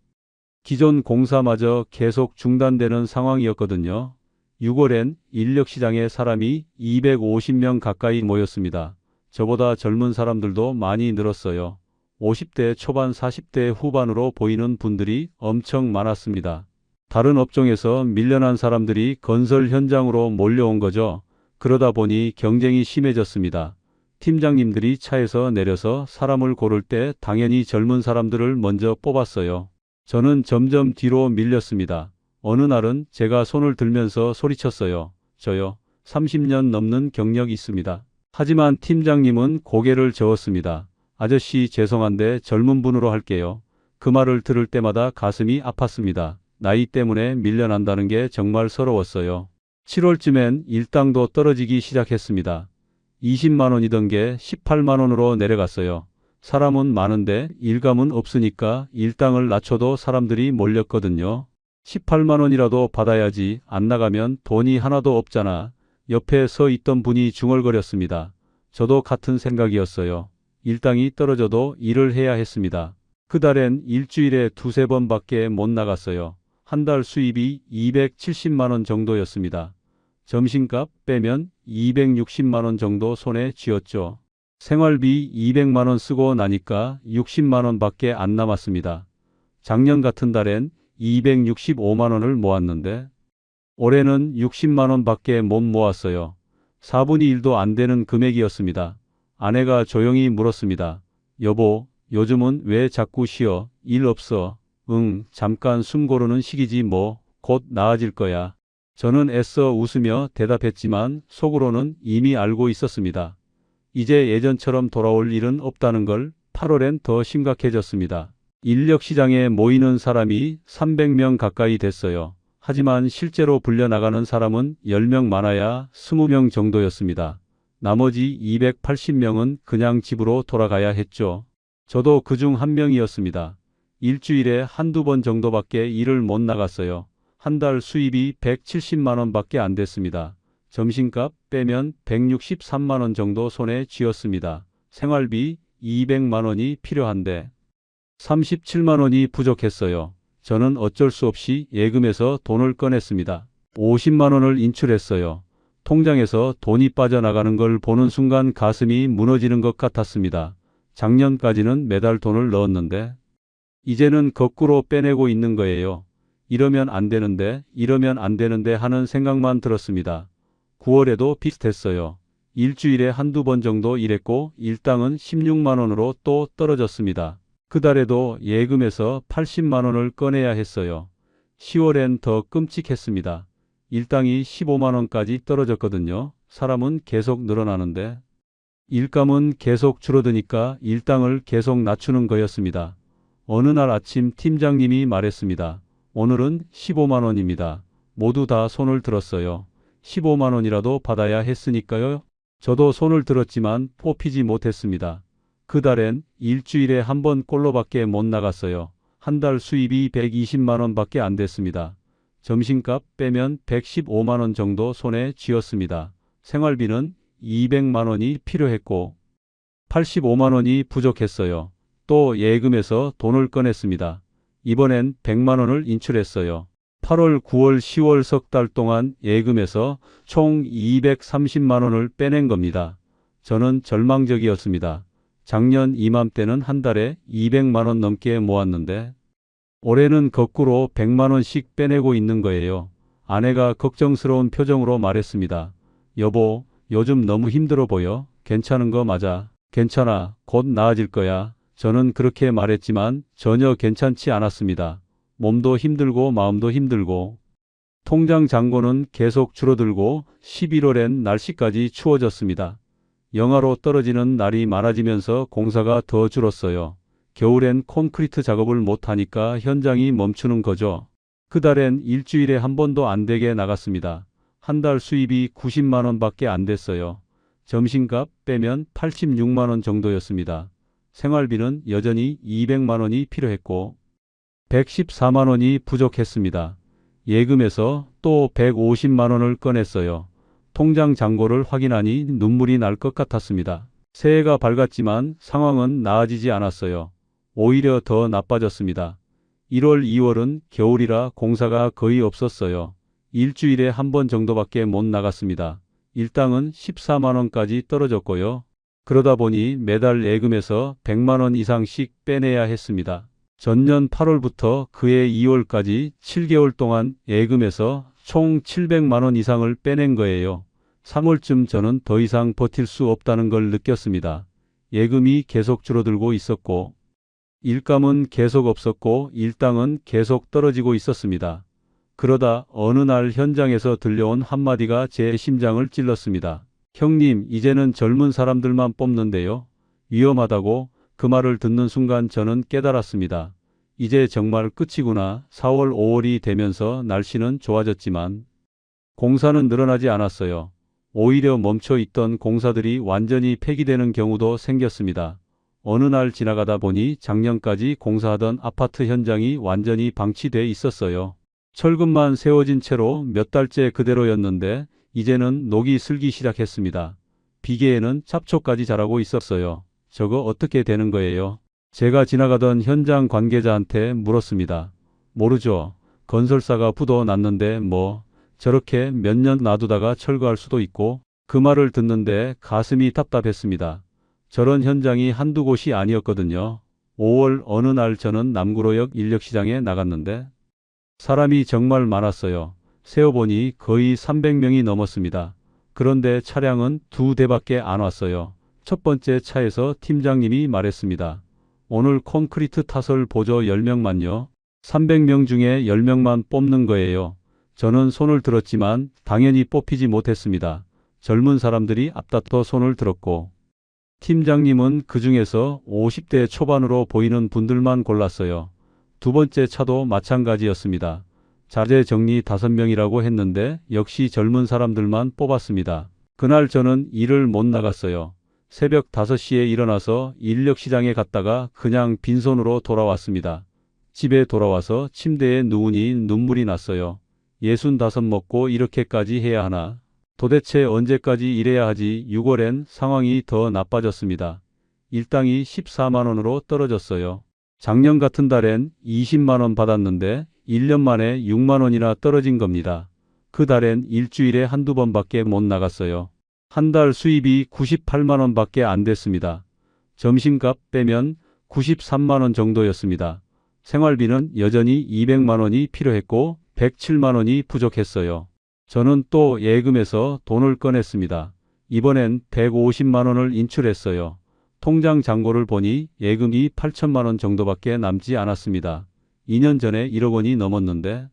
기존 공사마저 계속 중단되는 상황이었거든요. 6월엔 인력시장에 사람이 250명 가까이 모였습니다. 저보다 젊은 사람들도 많이 늘었어요. 50대 초반 40대 후반으로 보이는 분들이 엄청 많았습니다. 다른 업종에서 밀려난 사람들이 건설 현장으로 몰려온 거죠. 그러다 보니 경쟁이 심해졌습니다. 팀장님들이 차에서 내려서 사람을 고를 때 당연히 젊은 사람들을 먼저 뽑았어요. 저는 점점 뒤로 밀렸습니다. 어느 날은 제가 손을 들면서 소리쳤어요. 저요. 30년 넘는 경력이 있습니다. 하지만 팀장님은 고개를 저었습니다. 아저씨 죄송한데 젊은 분으로 할게요. 그 말을 들을 때마다 가슴이 아팠습니다. 나이 때문에 밀려난다는 게 정말 서러웠어요. 7월쯤엔 일당도 떨어지기 시작했습니다. 20만 원이던 게 18만 원으로 내려갔어요. 사람은 많은데 일감은 없으니까 일당을 낮춰도 사람들이 몰렸거든요. 18만 원이라도 받아야지 안 나가면 돈이 하나도 없잖아. 옆에 서 있던 분이 중얼거렸습니다. 저도 같은 생각이었어요. 일당이 떨어져도 일을 해야 했습니다. 그달엔 일주일에 두세 번밖에 못 나갔어요. 한 달 수입이 270만 원 정도였습니다. 점심값 빼면 260만 원 정도 손에 쥐었죠. 생활비 200만 원 쓰고 나니까 60만 원밖에 안 남았습니다. 작년 같은 달엔 265만 원을 모았는데 올해는 60만 원밖에 못 모았어요. 4분의 1도 안 되는 금액이었습니다. 아내가 조용히 물었습니다. 여보, 요즘은 왜 자꾸 쉬어? 일 없어? 응, 잠깐 숨 고르는 시기지 뭐. 곧 나아질 거야. 저는 애써 웃으며 대답했지만 속으로는 이미 알고 있었습니다. 이제 예전처럼 돌아올 일은 없다는 걸. 8월엔 더 심각해졌습니다. 인력 시장에 모이는 사람이 300명 가까이 됐어요. 하지만 실제로 불려나가는 사람은 10명 많아야 20명 정도였습니다. 나머지 280명은 그냥 집으로 돌아가야 했죠. 저도 그중 한 명이었습니다. 일주일에 한두 번 정도밖에 일을 못 나갔어요. 한 달 수입이 170만 원밖에 안 됐습니다. 점심값 빼면 163만 원 정도 손에 쥐었습니다. 생활비 200만 원이 필요한데 37만 원이 부족했어요. 저는 어쩔 수 없이 예금에서 돈을 꺼냈습니다. 50만 원을 인출했어요. 통장에서 돈이 빠져나가는 걸 보는 순간 가슴이 무너지는 것 같았습니다. 작년까지는 매달 돈을 넣었는데 이제는 거꾸로 빼내고 있는 거예요. 이러면 안 되는데, 이러면 안 되는데 하는 생각만 들었습니다. 9월에도 비슷했어요. 일주일에 한두 번 정도 일했고 일당은 16만 원으로 또 떨어졌습니다. 그 달에도 예금에서 80만 원을 꺼내야 했어요. 10월엔 더 끔찍했습니다. 일당이 15만 원까지 떨어졌거든요. 사람은 계속 늘어나는데 일감은 계속 줄어드니까 일당을 계속 낮추는 거였습니다. 어느 날 아침 팀장님이 말했습니다. 오늘은 15만 원입니다. 모두 다 손을 들었어요. 15만 원이라도 받아야 했으니까요. 저도 손을 들었지만 뽑히지 못했습니다. 그 달엔 일주일에 한 번 꼴로밖에 못 나갔어요. 한 달 수입이 120만 원밖에 안 됐습니다. 점심값 빼면 115만 원 정도 손에 쥐었습니다. 생활비는 200만 원이 필요했고 85만 원이 부족했어요. 또 예금에서 돈을 꺼냈습니다. 이번엔 100만 원을 인출했어요. 8월, 9월, 10월 석 달 동안 예금에서 총 230만 원을 빼낸 겁니다. 저는 절망적이었습니다. 작년 이맘때는 한 달에 200만 원 넘게 모았는데 올해는 거꾸로 100만 원씩 빼내고 있는 거예요. 아내가 걱정스러운 표정으로 말했습니다. 여보, 요즘 너무 힘들어 보여. 괜찮은 거 맞아. 괜찮아. 곧 나아질 거야. 저는 그렇게 말했지만 전혀 괜찮지 않았습니다. 몸도 힘들고 마음도 힘들고 통장 잔고는 계속 줄어들고 11월엔 날씨까지 추워졌습니다. 영하로 떨어지는 날이 많아지면서 공사가 더 줄었어요. 겨울엔 콘크리트 작업을 못하니까 현장이 멈추는 거죠. 그 달엔 일주일에 한 번도 안 되게 나갔습니다. 한 달 수입이 90만 원밖에 안 됐어요. 점심값 빼면 86만 원 정도였습니다. 생활비는 여전히 200만 원이 필요했고 114만 원이 부족했습니다. 예금에서 또 150만 원을 꺼냈어요. 통장 잔고를 확인하니 눈물이 날 것 같았습니다. 새해가 밝았지만 상황은 나아지지 않았어요. 오히려 더 나빠졌습니다. 1월, 2월은 겨울이라 공사가 거의 없었어요. 일주일에 한 번 정도밖에 못 나갔습니다. 일당은 14만 원까지 떨어졌고요. 그러다 보니 매달 예금에서 100만 원 이상씩 빼내야 했습니다. 전년 8월부터 그해 2월까지 7개월 동안 예금에서 총 700만 원 이상을 빼낸 거예요. 3월쯤 저는 더 이상 버틸 수 없다는 걸 느꼈습니다. 예금이 계속 줄어들고 있었고 일감은 계속 없었고 일당은 계속 떨어지고 있었습니다. 그러다 어느 날 현장에서 들려온 한마디가 제 심장을 찔렀습니다. 형님, 이제는 젊은 사람들만 뽑는데요. 위험하다고. 그 말을 듣는 순간 저는 깨달았습니다. 이제 정말 끝이구나. 4월, 5월이 되면서 날씨는 좋아졌지만 공사는 늘어나지 않았어요. 오히려 멈춰 있던 공사들이 완전히 폐기되는 경우도 생겼습니다. 어느 날 지나가다 보니 작년까지 공사하던 아파트 현장이 완전히 방치돼 있었어요. 철근만 세워진 채로 몇 달째 그대로였는데 이제는 녹이 슬기 시작했습니다. 비계에는 잡초까지 자라고 있었어요. 저거 어떻게 되는 거예요? 제가 지나가던 현장 관계자한테 물었습니다. 모르죠. 건설사가 부도났는데 뭐 저렇게 몇 년 놔두다가 철거할 수도 있고. 그 말을 듣는데 가슴이 답답했습니다. 저런 현장이 한두 곳이 아니었거든요. 5월 어느 날 저는 남구로역 인력시장에 나갔는데 사람이 정말 많았어요. 세어보니 거의 300명이 넘었습니다. 그런데 차량은 2대밖에 안 왔어요. 첫 번째 차에서 팀장님이 말했습니다. 오늘 콘크리트 타설 보조 10명만요. 300명 중에 10명만 뽑는 거예요. 저는 손을 들었지만 당연히 뽑히지 못했습니다. 젊은 사람들이 앞다퉈 손을 들었고 팀장님은 그 중에서 50대 초반으로 보이는 분들만 골랐어요. 두 번째 차도 마찬가지였습니다. 자재 정리 5명이라고 했는데 역시 젊은 사람들만 뽑았습니다. 그날 저는 일을 못 나갔어요. 새벽 5시에 일어나서 인력시장에 갔다가 그냥 빈손으로 돌아왔습니다. 집에 돌아와서 침대에 누우니 눈물이 났어요. 65 먹고 이렇게까지 해야 하나? 도대체 언제까지 일해야 하지? 6월엔 상황이 더 나빠졌습니다. 일당이 14만 원으로 떨어졌어요. 작년 같은 달엔 20만 원 받았는데 1년 만에 6만 원이나 떨어진 겁니다. 그 달엔 일주일에 한두 번밖에 못 나갔어요. 한 달 수입이 98만 원밖에 안 됐습니다. 점심값 빼면 93만 원 정도였습니다. 생활비는 여전히 200만 원이 필요했고 107만 원이 부족했어요. 저는 또 예금에서 돈을 꺼냈습니다. 이번엔 150만 원을 인출했어요. 통장 잔고를 보니 예금이 8천만 원 정도밖에 남지 않았습니다. 2년 전에 1억 원이 넘었는데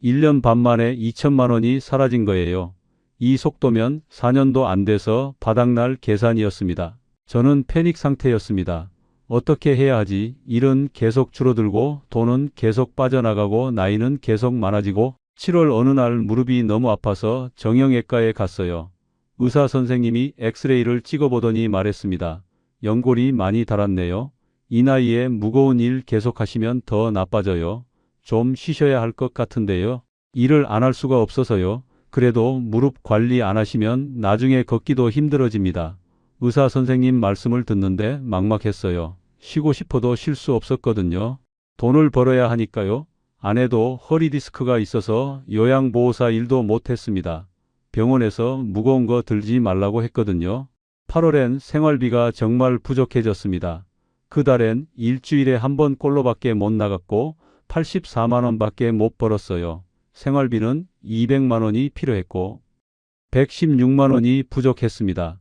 1년 반 만에 2천만 원이 사라진 거예요. 이 속도면 4년도 안 돼서 바닥날 계산이었습니다. 저는 패닉 상태였습니다. 어떻게 해야 하지? 일은 계속 줄어들고 돈은 계속 빠져나가고 나이는 계속 많아지고 7월 어느 날 무릎이 너무 아파서 정형외과에 갔어요. 의사 선생님이 엑스레이를 찍어보더니 말했습니다. 연골이 많이 닳았네요. 이 나이에 무거운 일 계속하시면 더 나빠져요. 좀 쉬셔야 할 것 같은데요. 일을 안 할 수가 없어서요. 그래도 무릎 관리 안 하시면 나중에 걷기도 힘들어집니다. 의사 선생님 말씀을 듣는데 막막했어요. 쉬고 싶어도 쉴 수 없었거든요. 돈을 벌어야 하니까요. 아내도 허리 디스크가 있어서 요양보호사 일도 못했습니다. 병원에서 무거운 거 들지 말라고 했거든요. 8월엔 생활비가 정말 부족해졌습니다. 그 달엔 일주일에 한 번 꼴로밖에 못 나갔고 84만 원밖에 못 벌었어요. 생활비는 200만 원이 필요했고 116만 원이 부족했습니다.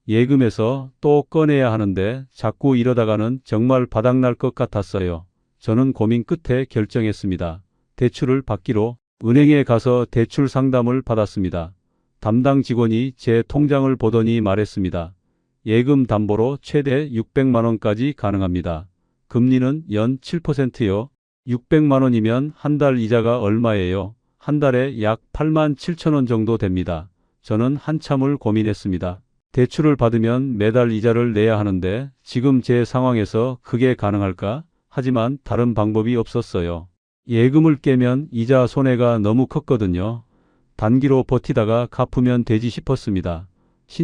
예금에서 또 꺼내야 하는데 자꾸 이러다가는 정말 바닥날 것 같았어요. 저는 고민 끝에 결정했습니다. 대출을 받기로 은행에 가서 대출 상담을 받았습니다. 담당 직원이 제 통장을 보더니 말했습니다. 예금 담보로 최대 600만 원까지 가능합니다. 금리는 연 7%요. 600만 원이면 한 달 이자가 얼마예요? 한 달에 약 8만 7천 원 정도 됩니다. 저는 한참을 고민했습니다. 대출을 받으면 매달 이자를 내야 하는데 지금 제 상황에서 그게 가능할까? 하지만 다른 방법이 없었어요. 예금을 깨면 이자 손해가 너무 컸거든요. 단기로 버티다가 갚으면 되지 싶었습니다.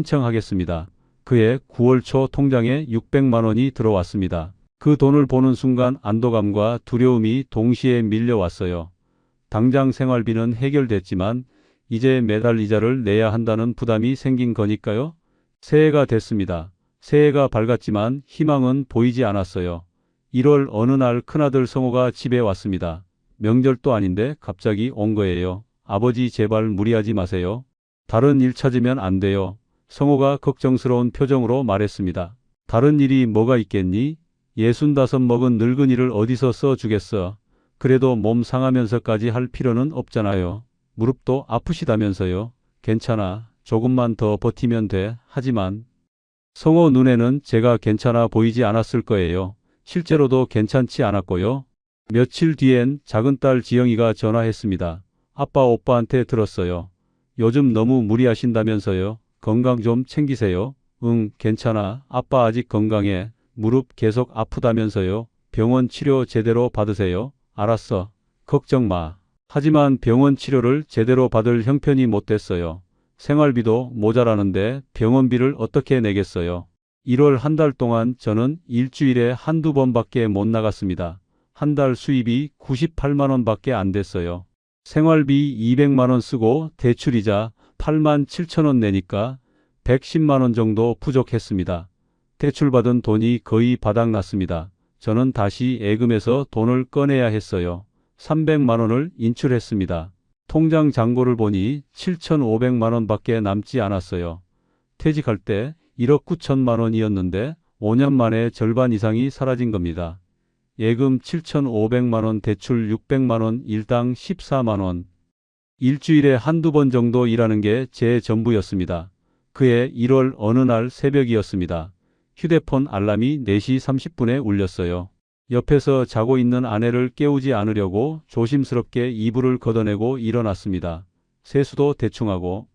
신청하겠습니다. 그해 9월 초 통장에 600만 원이 들어왔습니다. 그 돈을 보는 순간 안도감과 두려움이 동시에 밀려왔어요. 당장 생활비는 해결됐지만 이제 매달 이자를 내야 한다는 부담이 생긴 거니까요. 새해가 됐습니다. 새해가 밝았지만 희망은 보이지 않았어요. 1월 어느 날 큰아들 성호가 집에 왔습니다. 명절도 아닌데 갑자기 온 거예요. 아버지 제발 무리하지 마세요. 다른 일 찾으면 안 돼요. 성호가 걱정스러운 표정으로 말했습니다. 다른 일이 뭐가 있겠니? 65 먹은 늙은이를 어디서 써주겠어. 그래도 몸 상하면서까지 할 필요는 없잖아요. 무릎도 아프시다면서요. 괜찮아. 조금만 더 버티면 돼. 하지만 성호 눈에는 제가 괜찮아 보이지 않았을 거예요. 실제로도 괜찮지 않았고요. 며칠 뒤엔 작은딸 지영이가 전화했습니다. 아빠 오빠한테 들었어요. 요즘 너무 무리하신다면서요. 건강 좀 챙기세요. 응, 괜찮아. 아빠 아직 건강해. 무릎 계속 아프다면서요. 병원 치료 제대로 받으세요. 알았어. 걱정 마. 하지만 병원 치료를 제대로 받을 형편이 못 됐어요. 생활비도 모자라는데 병원비를 어떻게 내겠어요. 1월 한 달 동안 저는 일주일에 한두 번밖에 못 나갔습니다. 한 달 수입이 98만 원밖에 안 됐어요. 생활비 200만 원 쓰고 대출이자 8만 7천 원 내니까 110만 원 정도 부족했습니다. 대출받은 돈이 거의 바닥났습니다. 저는 다시 예금에서 돈을 꺼내야 했어요. 300만 원을 인출했습니다. 통장 잔고를 보니 7,500만 원밖에 남지 않았어요. 퇴직할 때 1억 9천만 원이었는데 5년 만에 절반 이상이 사라진 겁니다. 예금 7,500만 원, 대출 600만 원, 일당 14만 원. 일주일에 한두 번 정도 일하는 게 제 전부였습니다. 그해 1월 어느 날 새벽이었습니다. 휴대폰 알람이 4시 30분에 울렸어요. 옆에서 자고 있는 아내를 깨우지 않으려고 조심스럽게 이불을 걷어내고 일어났습니다. 세수도 대충 하고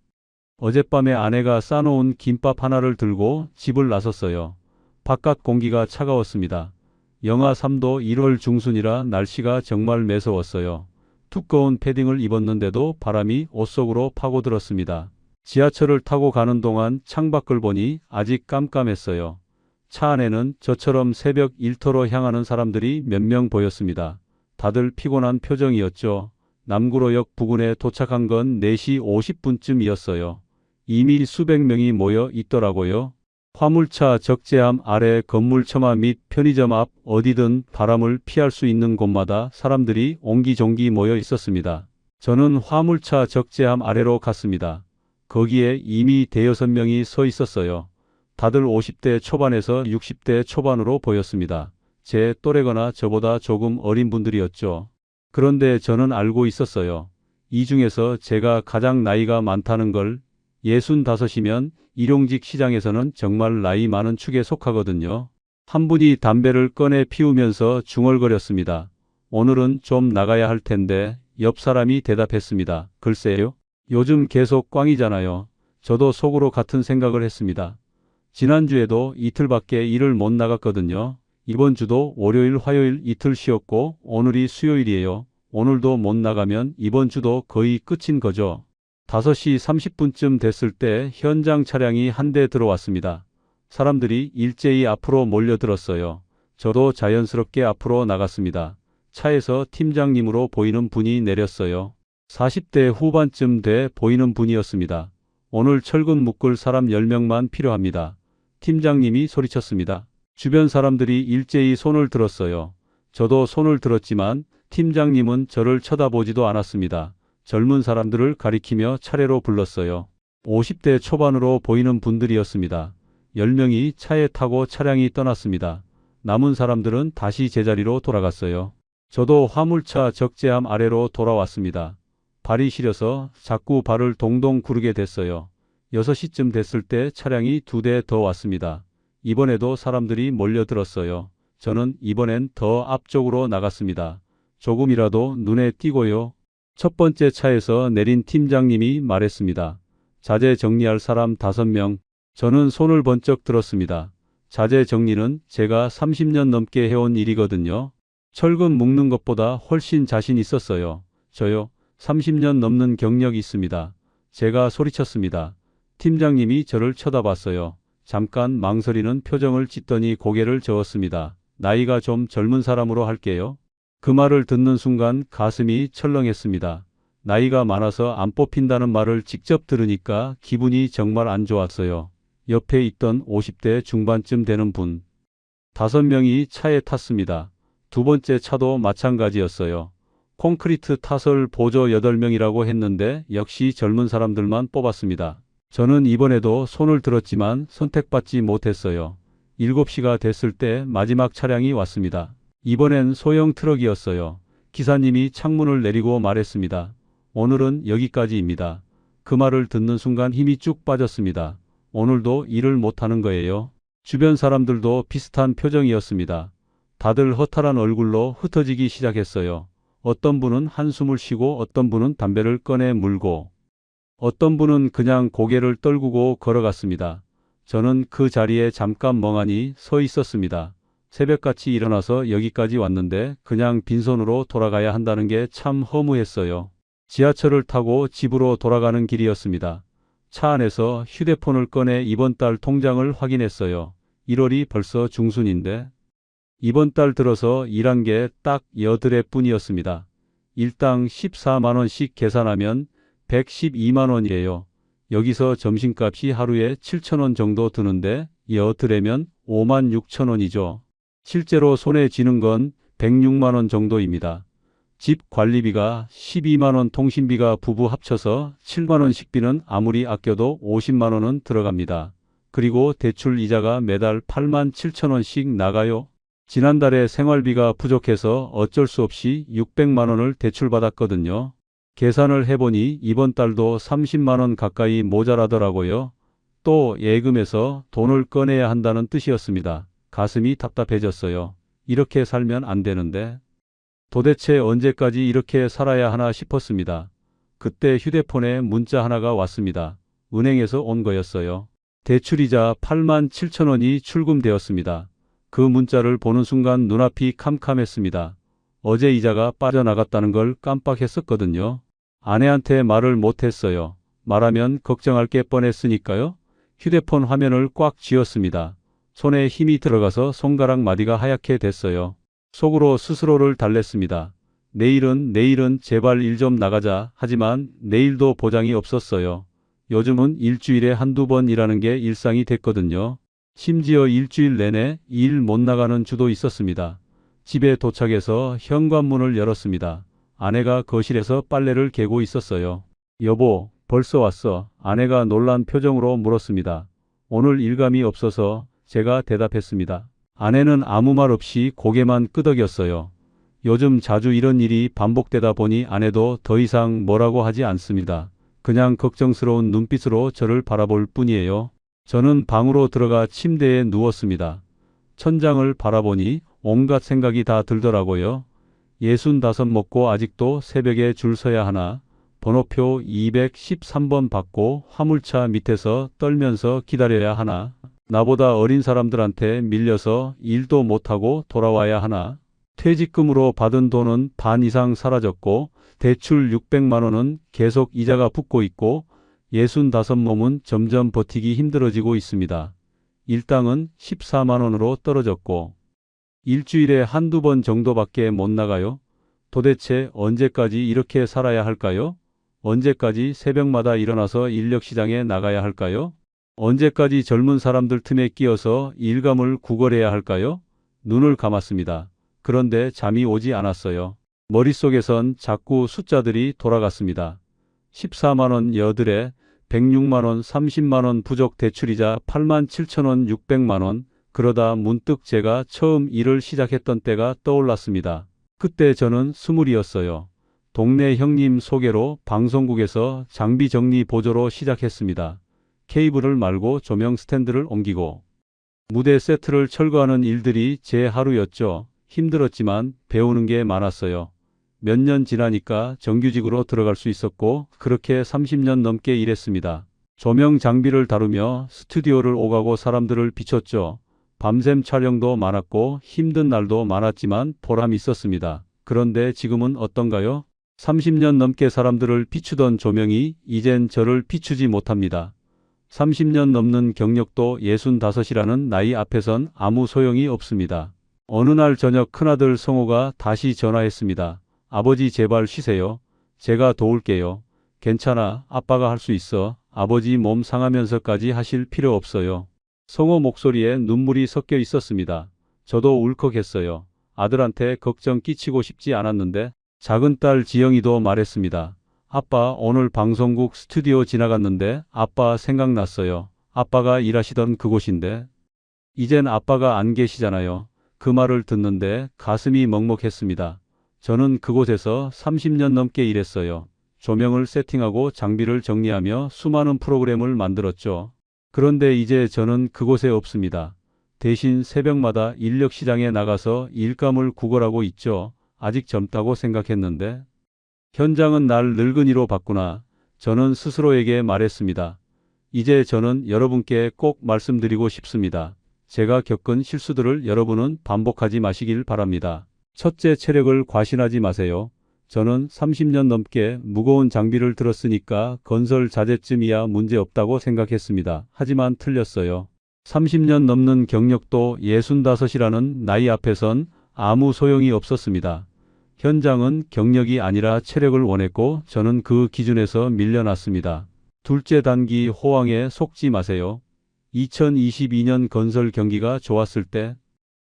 어젯밤에 아내가 싸놓은 김밥 하나를 들고 집을 나섰어요. 바깥 공기가 차가웠습니다. 영하 3도 1월 중순이라 날씨가 정말 매서웠어요. 두꺼운 패딩을 입었는데도 바람이 옷 속으로 파고들었습니다. 지하철을 타고 가는 동안 창밖을 보니 아직 깜깜했어요. 차 안에는 저처럼 새벽 일터로 향하는 사람들이 몇 명 보였습니다. 다들 피곤한 표정이었죠. 남구로역 부근에 도착한 건 4시 50분쯤이었어요. 이미 수백 명이 모여 있더라고요. 화물차 적재함 아래 건물 처마 및 편의점 앞 어디든 바람을 피할 수 있는 곳마다 사람들이 옹기종기 모여 있었습니다. 저는 화물차 적재함 아래로 갔습니다. 거기에 이미 대여섯 명이 서 있었어요. 다들 50대 초반에서 60대 초반으로 보였습니다. 제 또래거나 저보다 조금 어린 분들이었죠. 그런데 저는 알고 있었어요. 이 중에서 제가 가장 나이가 많다는 걸. 65이면 일용직 시장에서는 정말 나이 많은 축에 속하거든요. 한 분이 담배를 꺼내 피우면서 중얼거렸습니다. 오늘은 좀 나가야 할 텐데. 옆 사람이 대답했습니다. 글쎄요. 요즘 계속 꽝이잖아요. 저도 속으로 같은 생각을 했습니다. 지난주에도 이틀밖에 일을 못 나갔거든요. 이번 주도 월요일, 화요일 이틀 쉬었고 오늘이 수요일이에요. 오늘도 못 나가면 이번 주도 거의 끝인 거죠. 5시 30분쯤 됐을 때 현장 차량이 한 대 들어왔습니다. 사람들이 일제히 앞으로 몰려들었어요. 저도 자연스럽게 앞으로 나갔습니다. 차에서 팀장님으로 보이는 분이 내렸어요. 40대 후반쯤 돼 보이는 분이었습니다. 오늘 철근 묶을 사람 10명만 필요합니다. 팀장님이 소리쳤습니다. 주변 사람들이 일제히 손을 들었어요. 저도 손을 들었지만 팀장님은 저를 쳐다보지도 않았습니다. 젊은 사람들을 가리키며 차례로 불렀어요. 50대 초반으로 보이는 분들이었습니다. 10명이 차에 타고 차량이 떠났습니다. 남은 사람들은 다시 제자리로 돌아갔어요. 저도 화물차 적재함 아래로 돌아왔습니다. 발이 시려서 자꾸 발을 동동 구르게 됐어요. 6시쯤 됐을 때 차량이 2대 더 왔습니다. 이번에도 사람들이 몰려들었어요. 저는 이번엔 더 앞쪽으로 나갔습니다. 조금이라도 눈에 띄고요. 첫 번째 차에서 내린 팀장님이 말했습니다. 자재 정리할 사람 5명. 저는 손을 번쩍 들었습니다. 자재 정리는 제가 30년 넘게 해온 일이거든요. 철근 묶는 것보다 훨씬 자신 있었어요. 저요. 30년 넘는 경력이 있습니다. 제가 소리쳤습니다. 팀장님이 저를 쳐다봤어요. 잠깐 망설이는 표정을 짓더니 고개를 저었습니다. 나이가 좀 젊은 사람으로 할게요. 그 말을 듣는 순간 가슴이 철렁했습니다. 나이가 많아서 안 뽑힌다는 말을 직접 들으니까 기분이 정말 안 좋았어요. 옆에 있던 50대 중반쯤 되는 분. 5명이 차에 탔습니다. 두 번째 차도 마찬가지였어요. 콘크리트 타설 보조 8명이라고 했는데 역시 젊은 사람들만 뽑았습니다. 저는 이번에도 손을 들었지만 선택받지 못했어요. 7시가 됐을 때 마지막 차량이 왔습니다. 이번엔 소형 트럭이었어요. 기사님이 창문을 내리고 말했습니다. 오늘은 여기까지입니다. 그 말을 듣는 순간 힘이 쭉 빠졌습니다. 오늘도 일을 못하는 거예요. 주변 사람들도 비슷한 표정이었습니다. 다들 허탈한 얼굴로 흩어지기 시작했어요. 어떤 분은 한숨을 쉬고 어떤 분은 담배를 꺼내 물고 어떤 분은 그냥 고개를 떨구고 걸어갔습니다. 저는 그 자리에 잠깐 멍하니 서 있었습니다. 새벽같이 일어나서 여기까지 왔는데 그냥 빈손으로 돌아가야 한다는 게 참 허무했어요. 지하철을 타고 집으로 돌아가는 길이었습니다. 차 안에서 휴대폰을 꺼내 이번 달 통장을 확인했어요. 1월이 벌써 중순인데 이번 달 들어서 일한 게 딱 8회뿐이었습니다. 일당 14만 원씩 계산하면 112만 원이에요. 여기서 점심값이 하루에 7천 원 정도 드는데 8회면 5만 6천 원이죠. 실제로 손에 쥐는 건 106만 원 정도입니다. 집 관리비가 12만 원, 통신비가 부부 합쳐서 7만 원, 식비는 아무리 아껴도 50만 원은 들어갑니다. 그리고 대출 이자가 매달 8만 7천 원씩 나가요. 지난달에 생활비가 부족해서 어쩔 수 없이 600만 원을 대출받았거든요. 계산을 해보니 이번 달도 30만 원 가까이 모자라더라고요. 또 예금에서 돈을 꺼내야 한다는 뜻이었습니다. 가슴이 답답해졌어요. 이렇게 살면 안 되는데 도대체 언제까지 이렇게 살아야 하나 싶었습니다. 그때 휴대폰에 문자 하나가 왔습니다. 은행에서 온 거였어요. 대출이자 87,000원이 출금되었습니다. 그 문자를 보는 순간 눈앞이 캄캄했습니다. 어제 이자가 빠져나갔다는 걸 깜빡했었거든요. 아내한테 말을 못했어요. 말하면 걱정할 게 뻔했으니까요. 휴대폰 화면을 꽉 쥐었습니다. 손에 힘이 들어가서 손가락 마디가 하얗게 됐어요. 속으로 스스로를 달랬습니다. 내일은 제발 일 좀 나가자. 하지만 내일도 보장이 없었어요. 요즘은 일주일에 한두 번 일하는 게 일상이 됐거든요. 심지어 일주일 내내 일 못 나가는 주도 있었습니다. 집에 도착해서 현관문을 열었습니다. 아내가 거실에서 빨래를 개고 있었어요. 여보, 벌써 왔어. 아내가 놀란 표정으로 물었습니다. 오늘 일감이 없어서 제가 대답했습니다. 아내는 아무 말 없이 고개만 끄덕였어요. 요즘 자주 이런 일이 반복되다 보니 아내도 더 이상 뭐라고 하지 않습니다. 그냥 걱정스러운 눈빛으로 저를 바라볼 뿐이에요. 저는 방으로 들어가 침대에 누웠습니다. 천장을 바라보니 온갖 생각이 다 들더라고요. 65 먹고 아직도 새벽에 줄 서야 하나? 번호표 213번 받고 화물차 밑에서 떨면서 기다려야 하나? 나보다 어린 사람들한테 밀려서 일도 못하고 돌아와야 하나? 퇴직금으로 받은 돈은 반 이상 사라졌고 대출 600만 원은 계속 이자가 붙고 있고 65몸은 점점 버티기 힘들어지고 있습니다. 일당은 14만 원으로 떨어졌고 일주일에 한두 번 정도밖에 못 나가요. 도대체 언제까지 이렇게 살아야 할까요? 언제까지 새벽마다 일어나서 인력시장에 나가야 할까요? 언제까지 젊은 사람들 틈에 끼어서 일감을 구걸해야 할까요? 눈을 감았습니다. 그런데 잠이 오지 않았어요. 머릿속에선 자꾸 숫자들이 돌아갔습니다. 14만 원 여드레, 106만 원, 30만 원 부족 대출이자 87,000원, 600만 원. 그러다 문득 제가 처음 일을 시작했던 때가 떠올랐습니다. 그때 저는 20이었어요. 동네 형님 소개로 방송국에서 장비 정리 보조로 시작했습니다. 케이블을 말고 조명 스탠드를 옮기고 무대 세트를 철거하는 일들이 제 하루였죠. 힘들었지만 배우는 게 많았어요. 몇 년 지나니까 정규직으로 들어갈 수 있었고 그렇게 30년 넘게 일했습니다. 조명 장비를 다루며 스튜디오를 오가고 사람들을 비췄죠. 밤샘 촬영도 많았고 힘든 날도 많았지만 보람 있었습니다. 그런데 지금은 어떤가요? 30년 넘게 사람들을 비추던 조명이 이젠 저를 비추지 못합니다. 30년 넘는 경력도 65이라는 나이 앞에선 아무 소용이 없습니다. 어느 날 저녁 큰아들 성호가 다시 전화했습니다. 아버지 제발 쉬세요. 제가 도울게요. 괜찮아. 아빠가 할 수 있어. 아버지 몸 상하면서까지 하실 필요 없어요. 성호 목소리에 눈물이 섞여 있었습니다. 저도 울컥했어요. 아들한테 걱정 끼치고 싶지 않았는데 작은 딸 지영이도 말했습니다. 아빠 오늘 방송국 스튜디오 지나갔는데 아빠 생각났어요. 아빠가 일하시던 그곳인데 이젠 아빠가 안 계시잖아요. 그 말을 듣는데 가슴이 먹먹했습니다. 저는 그곳에서 30년 넘게 일했어요. 조명을 세팅하고 장비를 정리하며 수많은 프로그램을 만들었죠. 그런데 이제 저는 그곳에 없습니다. 대신 새벽마다 인력시장에 나가서 일감을 구걸하고 있죠. 아직 젊다고 생각했는데 현장은 날 늙은이로 봤구나. 저는 스스로에게 말했습니다. 이제 저는 여러분께 꼭 말씀드리고 싶습니다. 제가 겪은 실수들을 여러분은 반복하지 마시길 바랍니다. 첫째, 체력을 과신하지 마세요. 저는 30년 넘게 무거운 장비를 들었으니까 건설 자재쯤이야 문제없다고 생각했습니다. 하지만 틀렸어요. 30년 넘는 경력도 65이라는 나이 앞에선 아무 소용이 없었습니다. 현장은 경력이 아니라 체력을 원했고 저는 그 기준에서 밀려났습니다. 둘째 단기 호황에 속지 마세요. 2022년 건설 경기가 좋았을 때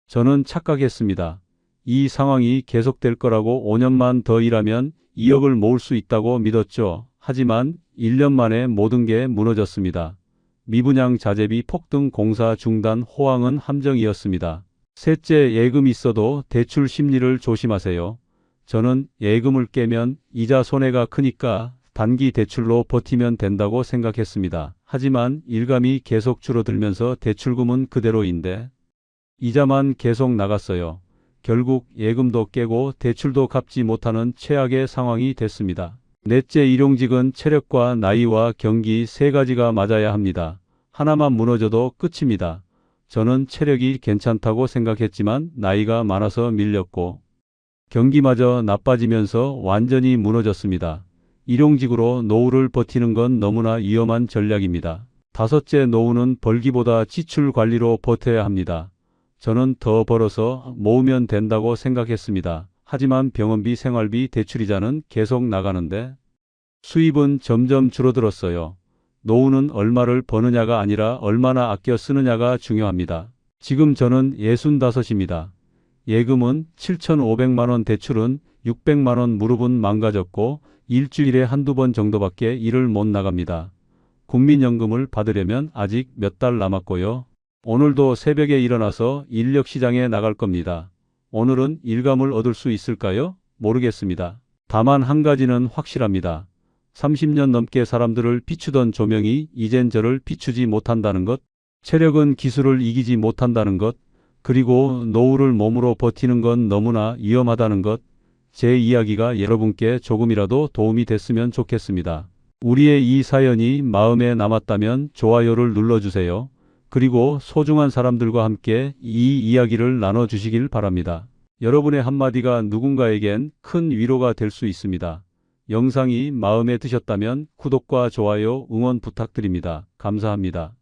저는 착각했습니다. 이 상황이 계속될 거라고 5년만 더 일하면 2억을 모을 수 있다고 믿었죠. 하지만 1년 만에 모든 게 무너졌습니다. 미분양 자재비 폭등, 공사 중단, 호황은 함정이었습니다. 셋째, 예금 있어도 대출 심리를 조심하세요. 저는 예금을 깨면 이자 손해가 크니까 단기 대출로 버티면 된다고 생각했습니다. 하지만 일감이 계속 줄어들면서 대출금은 그대로인데 이자만 계속 나갔어요. 결국 예금도 깨고 대출도 갚지 못하는 최악의 상황이 됐습니다. 넷째 일용직은 체력과 나이와 경기 세 가지가 맞아야 합니다. 하나만 무너져도 끝입니다. 저는 체력이 괜찮다고 생각했지만 나이가 많아서 밀렸고 경기마저 나빠지면서 완전히 무너졌습니다. 일용직으로 노후를 버티는 건 너무나 위험한 전략입니다. 다섯째 노후는 벌기보다 지출 관리로 버텨야 합니다. 저는 더 벌어서 모으면 된다고 생각했습니다. 하지만 병원비, 생활비, 대출이자는 계속 나가는데 수입은 점점 줄어들었어요. 노후는 얼마를 버느냐가 아니라 얼마나 아껴 쓰느냐가 중요합니다. 지금 저는 65입니다. 예금은 7,500만 원, 대출은 600만 원, 무릎은 망가졌고 일주일에 한두 번 정도밖에 일을 못 나갑니다. 국민연금을 받으려면 아직 몇 달 남았고요. 오늘도 새벽에 일어나서 인력시장에 나갈 겁니다. 오늘은 일감을 얻을 수 있을까요? 모르겠습니다. 다만 한 가지는 확실합니다. 30년 넘게 사람들을 비추던 조명이 이젠 저를 비추지 못한다는 것, 체력은 기술을 이기지 못한다는 것, 그리고 노후를 몸으로 버티는 건 너무나 위험하다는 것, 제 이야기가 여러분께 조금이라도 도움이 됐으면 좋겠습니다. 우리의 이 사연이 마음에 남았다면 좋아요를 눌러주세요. 그리고 소중한 사람들과 함께 이 이야기를 나눠주시길 바랍니다. 여러분의 한마디가 누군가에겐 큰 위로가 될 수 있습니다. 영상이 마음에 드셨다면 구독과 좋아요, 응원 부탁드립니다. 감사합니다.